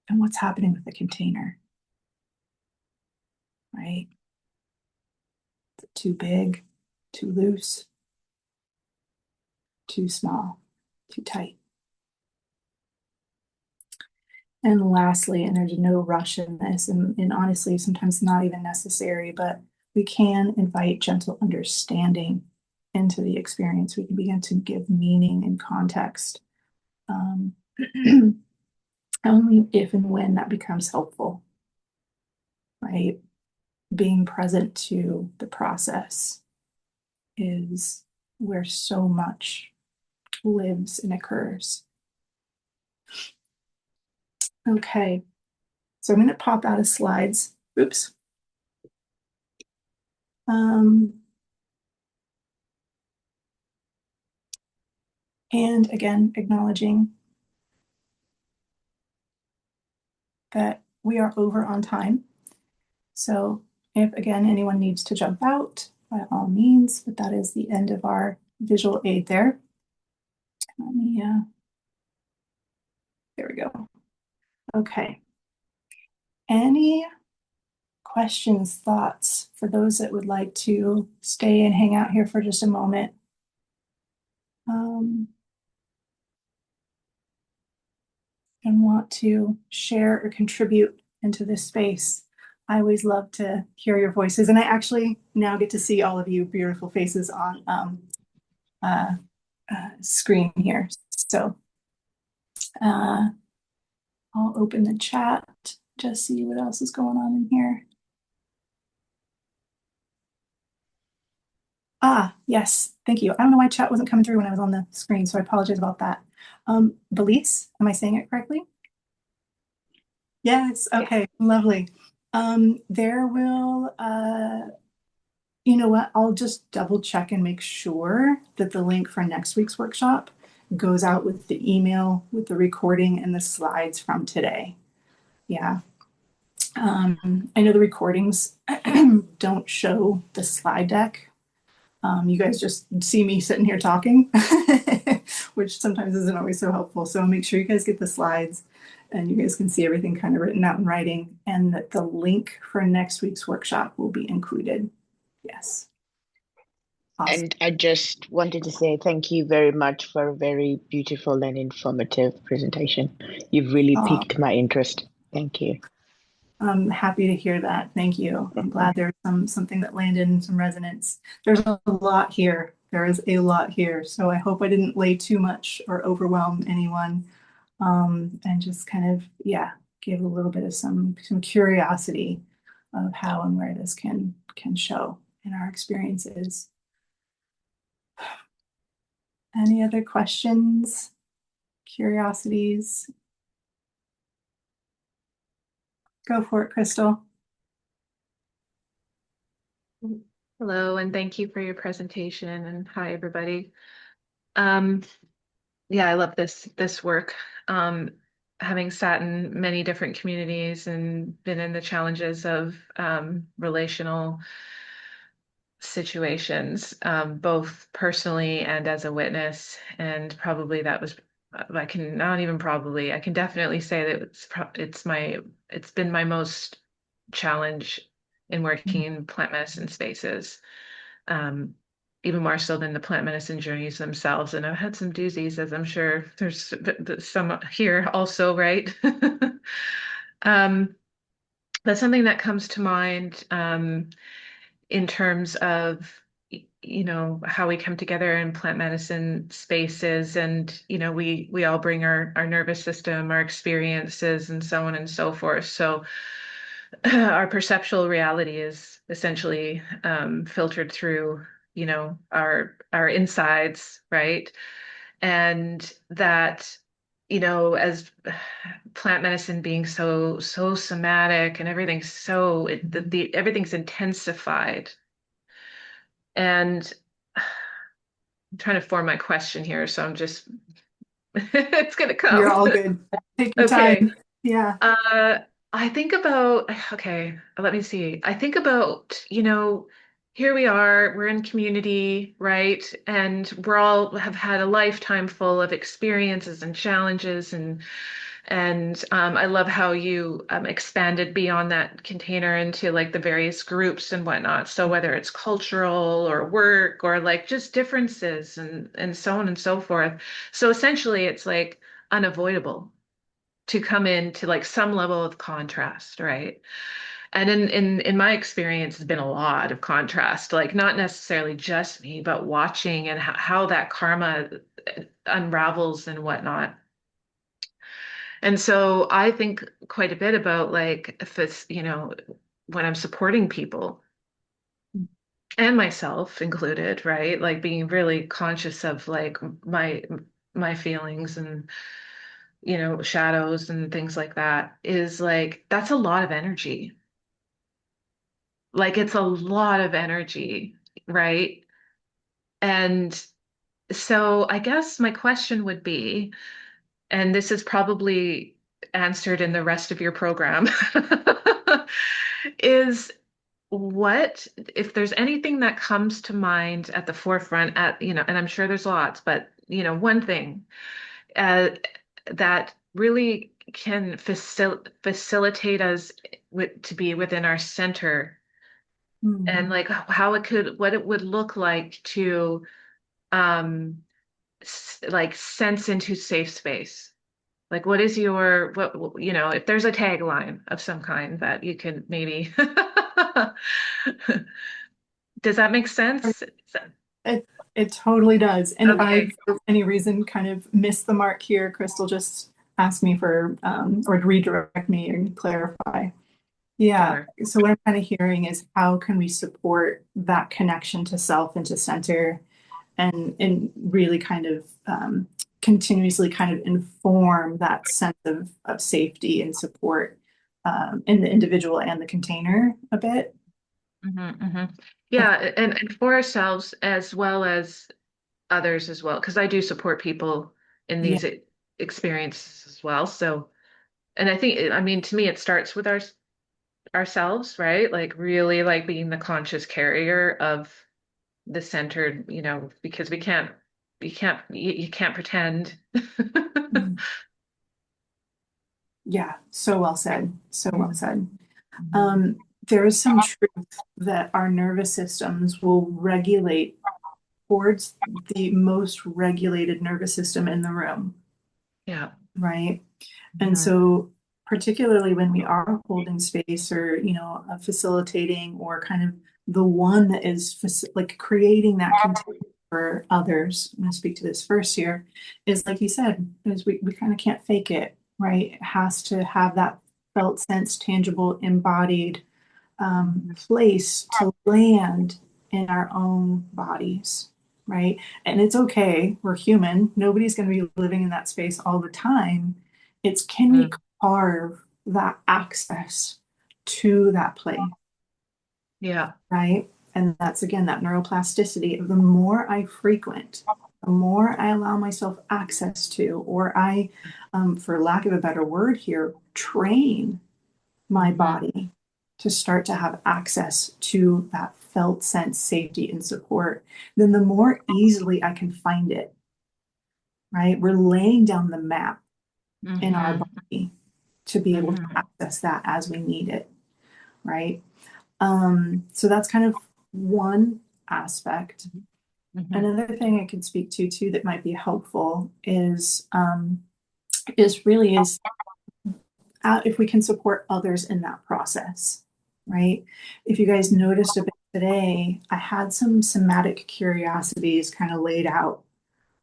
And what's happening with the container, right? Is it too big, too loose, too small, too tight? And lastly, and there's no rush in this, and honestly, sometimes not even necessary, but we can invite gentle understanding into the experience. We can begin to give meaning and context, um, only if and when that becomes helpful, right? Being present to the process is where so much lives and occurs. Okay, so I'm going to pop out of slides. Oops. Um, and again, acknowledging that we are over on time. So if again anyone needs to jump out, by all means, but that is the end of our visual aid there. Let me, there we go. Okay. Any questions, thoughts for those that would like to stay and hang out here for just a moment? And want to share or contribute into this space. I always love to hear your voices, and I actually now get to see all of you beautiful faces on uh, screen here. So uh, I'll open the chat, just see what else is going on in here. Ah, yes, thank you. I don't know why chat wasn't coming through when I was on the screen, so I apologize about that. Belize, am I saying it correctly? Yes, okay, lovely. There will, you know what, I'll just double check and make sure that the link for next week's workshop goes out with the email, with the recording and the slides from today. Yeah. I know the recordings don't show the slide deck. You guys just see me sitting here talking, which sometimes isn't always so helpful. So make sure you guys get the slides and you guys can see everything kind of written out in writing, and that the link for next week's workshop will be included. Yes. Awesome. And I just wanted to say thank you very much for a very beautiful and informative presentation. You've really piqued my interest. Thank you. I'm happy to hear that. Thank you. I'm glad there's something that landed in some resonance. There's a lot here. There is a lot here. So I hope I didn't lay too much or overwhelm anyone. And just kind of, yeah, give a little bit of some curiosity of how and where this can show in our experiences. Any other questions, curiosities? Go for it, Crystal. Hello, and thank you for your presentation, and hi, everybody. Yeah, I love this work. Having sat in many different communities and been in the challenges of relational situations, both personally and as a witness, and probably that was I can not even probably I can definitely say that it's been my most challenge in working in plant medicine spaces, um, even more so than the plant medicine journeys themselves. And I've had some doozies, as I'm sure there's some here also, right? um, but something that comes to mind in terms of how we come together in plant medicine spaces, and we all bring our nervous system, our experiences, and so on and so forth. So our perceptual reality is essentially filtered through our insides, right? And that as plant medicine being so somatic, and everything's so everything's intensified. And I'm trying to form my question here, so I'm just it's gonna You're come. all good. Take your Okay. time. Yeah. I think about, okay, let me see. I think about, here we are, we're in community, right? And we're all have had a lifetime full of experiences and challenges, and I love how you expanded beyond that container into like the various groups and whatnot. So whether it's cultural or work or like just differences and so on and so forth. So essentially it's like unavoidable, to come into like some level of contrast, right? And in my experience, it's been a lot of contrast, like not necessarily just me, but watching and how that karma unravels and whatnot. And so I think quite a bit about like if it's, when I'm supporting people and myself included, right? Like being really conscious of like my feelings and shadows and things like that is like that's a lot of energy. Like it's a lot of energy, right? And so I guess my question would be, and this is probably answered in the rest of your program, is what, if there's anything that comes to mind at the forefront and I'm sure there's lots, but one thing uh, that really can facilitate us to be within our center and Mm. like what it would look like to um like sense into safe space. Like what is your if there's a tagline of some kind that you can maybe does that make sense? It it totally does. And if I, Okay, for any reason, kind of miss the mark here, Crystal, just ask me for or redirect me and clarify. Yeah. sure. So what I'm kind of hearing is how can we support that connection to self and to center and really kind of continuously kind of inform that sense of safety and support in the individual and the container a bit. Yeah, and for ourselves as well as others as well, because I do support people in Yeah. these experiences as well. So, and I think, I mean, to me, it starts with ourselves, right? Like really like being the conscious carrier of the centered, because you can't pretend. Yeah. So well said. So well said. Mhm. Um, there is some truth that our nervous systems will regulate towards the most regulated nervous system in the room, Yeah. right? And Mhm. so, particularly when we are holding space or, facilitating or kind of the one that is like creating that container for others, I'm going to speak to this first here, is like you said, is we kind of can't fake it, right? It has to have that felt sense, tangible, embodied Mhm. place to land in our own bodies, right? And it's okay, we're human. Nobody's going to be living in that space all the time. It's can we Mhm. carve that access to that place, Yeah. right? And that's again that neuroplasticity of the more I frequent, the more I allow myself access to, or I, for lack of a better word here, train my Mhm. body to start to have access to that felt sense, safety, and support, then the more easily I can find it, right? We're laying down the map in our Mhm. body to be able to Mhm. access that as we need it, right? So that's kind of one aspect. Mhm. Another thing I could speak to too that might be helpful is really is if we can support others in that process, right? If you guys noticed a bit today, I had some somatic curiosities kind of laid out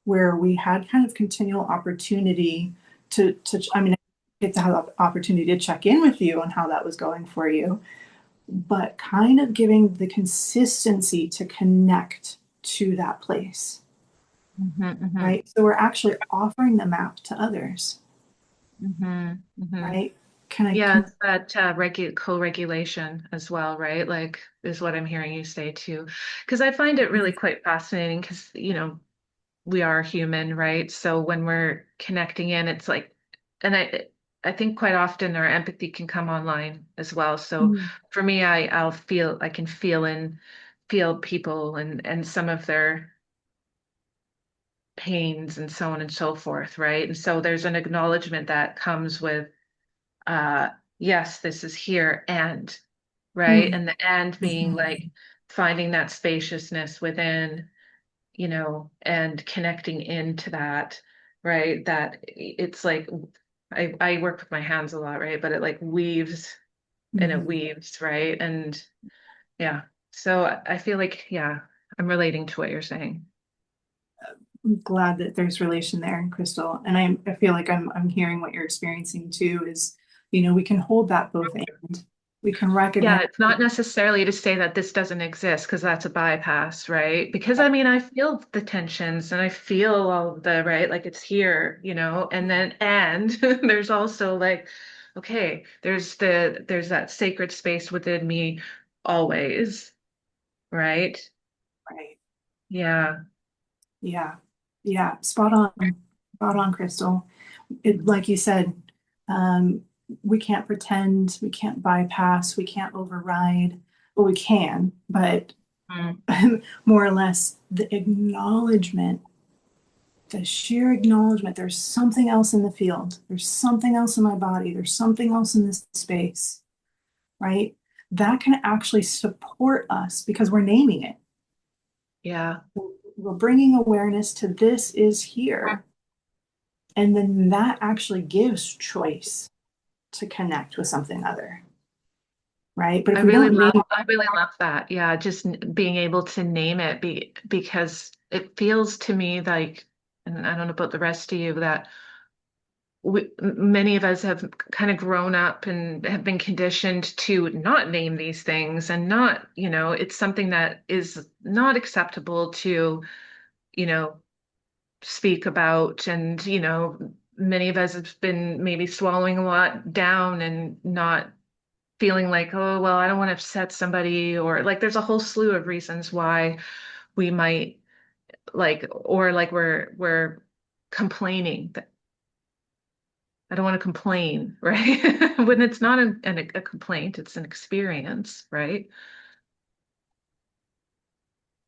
where we had kind of continual opportunity I mean, I get to have the opportunity to check in with you on how that was going for you, but kind of giving the consistency to connect to that place, Mhm. Mhm. right? So we're actually offering the map to others, Mhm. Mhm. right? Can I, Yeah, can, it's that co-regulation as well, right? Like is what I'm hearing you say too. Because I find it really quite fascinating because, we are human, right? So when we're connecting in, it's like, and I think quite often our empathy can come online as well. So mm, for me, I can feel people and some of their pains and so on and so forth, right? And so there's an acknowledgement that comes with uh yes, this is here and right, mm, and the and being mhm. like finding that spaciousness within, and connecting into that, right, that it's like I work with my hands a lot, right? But it like weaves and it Mhm. weaves, right? And yeah. So I feel like, yeah, I'm relating to what you're saying. I'm glad that there's relation there, Crystal. And I feel like I'm hearing what you're experiencing too is, we can hold that both and we can Yeah, recognize. it's not necessarily to say that this doesn't exist because that's a bypass, right? Because I mean, I feel the tensions and I feel all of the, right? Like it's here, and then, and there's also like, okay, there's that sacred space within me always, right? Right. Yeah. Yeah. Yeah. Spot on. Spot on, Crystal. It, like you said, um, we can't pretend, we can't bypass, we can't override. Well, we can, but Mm. more or less the acknowledgement, the sheer acknowledgement, there's something else in the field, there's something else in my body, there's something else in this space, right? That can actually support us because we're naming it. Yeah. We're bringing awareness to this is here. And then that actually gives choice to connect with something other, right? But if we don't name, I really love that. Yeah, just being able to name it because it feels to me like, and I don't know about the rest of you, that many of us have kind of grown up and have been conditioned to not name these things and not, it's something that is not acceptable to, you know, speak about. And, many of us have been maybe swallowing a lot down and not feeling like, oh, well, I don't want to upset somebody, or like there's a whole slew of reasons why we might like, or like we're complaining that I don't want to complain, right? When it's not a complaint, it's an experience, right?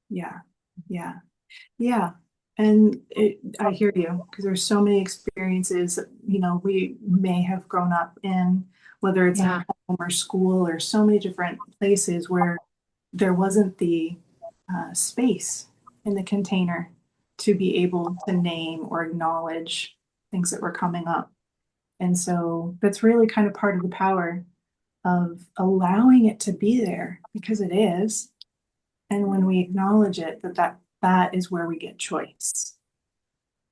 yeah, yeah, yeah. And I hear you because there's so many experiences that, we may have grown up in, whether it's in Yeah. our home or school or so many different places where there wasn't the space in the container to be able to name or acknowledge things that were coming up. And so that's really kind of part of the power of allowing it to be there because it is. And when we acknowledge it, that is where we get choice,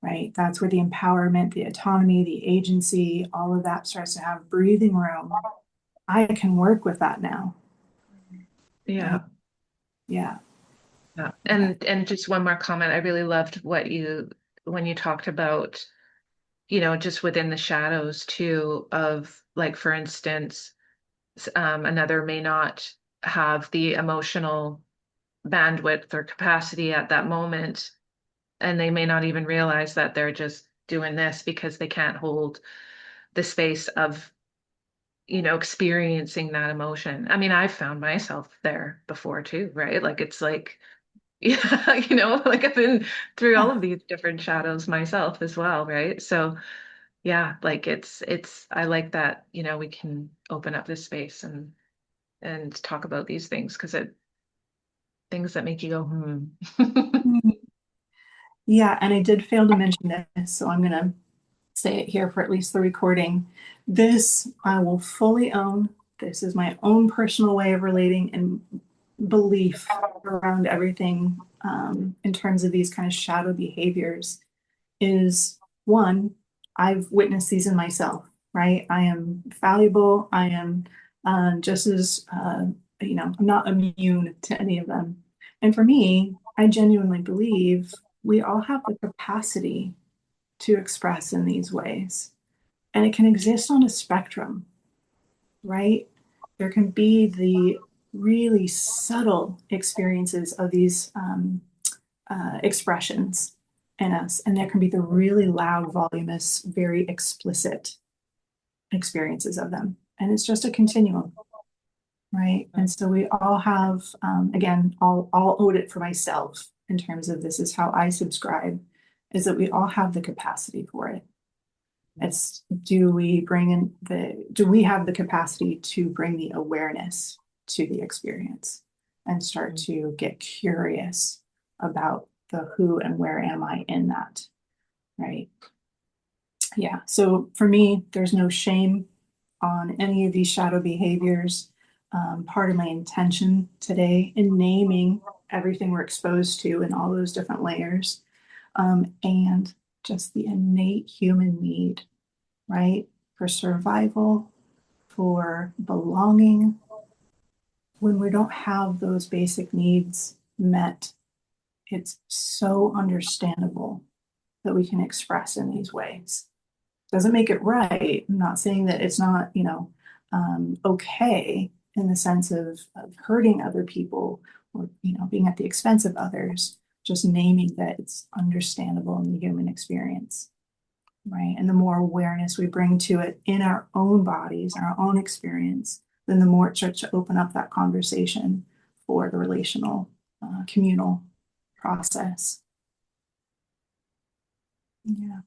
right? That's where the empowerment, the autonomy, the agency, all of that starts to have breathing room. I can work with that now, right? Yeah. Yeah. Yeah. Yeah. And just one more comment. I really loved when you talked about, just within the shadows too, of like, for instance, another may not have the emotional bandwidth or capacity at that moment, and they may not even realize that they're just doing this because they can't hold the space of, experiencing that emotion. I mean, I've found myself there before too, right? Like it's like, yeah, like I've been through all Yeah. of these different shadows myself as well, right? So yeah, like it's I like that, we can open up this space and talk about these things because it things that make you go, hmm. Yeah. And I did fail to mention this, so I'm going to say it here for at least the recording. This I will fully own. This is my own personal way of relating and belief around everything in terms of these kind of shadow behaviors is one, I've witnessed these in myself, right? I am fallible. I am just as, I'm not immune to any of them. And for me, I genuinely believe we all have the capacity to express in these ways. And it can exist on a spectrum, right? There can be the really subtle experiences of these expressions in us, and there can be the really loud, voluminous, very explicit experiences of them. And it's just a continuum, right? And so we all have, again, I'll own it for myself in terms of this is how I subscribe, is that we all have the capacity for it. It's do we have the capacity to bring the awareness to the experience and start to get curious about the who and where am I in that, right? Yeah, so for me, there's no shame on any of these shadow behaviors. Part of my intention today in naming everything we're exposed to in all those different layers, and just the innate human need, right? For survival, for belonging. When we don't have those basic needs met, it's so understandable that we can express in these ways. Doesn't make it right. I'm not saying that it's not, okay in the sense of hurting other people or, being at the expense of others, just naming that it's understandable in the human experience, right? And the more awareness we bring to it in our own bodies, our own experience, then the more it starts to open up that conversation for the relational, communal process. Yeah.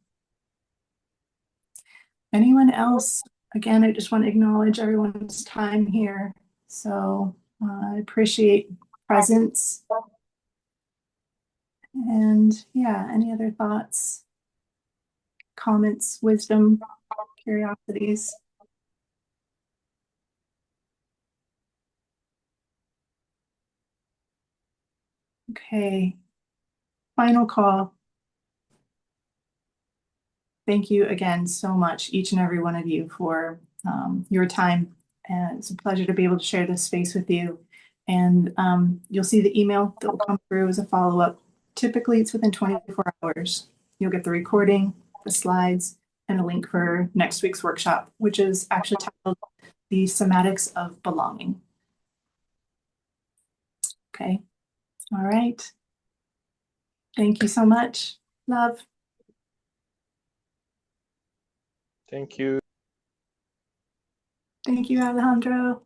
Anyone else? Again, I just want to acknowledge everyone's time here. So I appreciate presence. And yeah, any other thoughts, comments, wisdom, curiosities? Okay, final call. Thank you again so much, each and every one of you, for your time. And it's a pleasure to be able to share this space with you. And you'll see the email that will come through as a follow-up. Typically, it's within 24 hours. You'll get the recording, the slides, and a link for next week's workshop, which is actually titled The Somatics of Belonging. Okay. All right. Thank you so much. Love. Thank you. Thank you, Alejandro.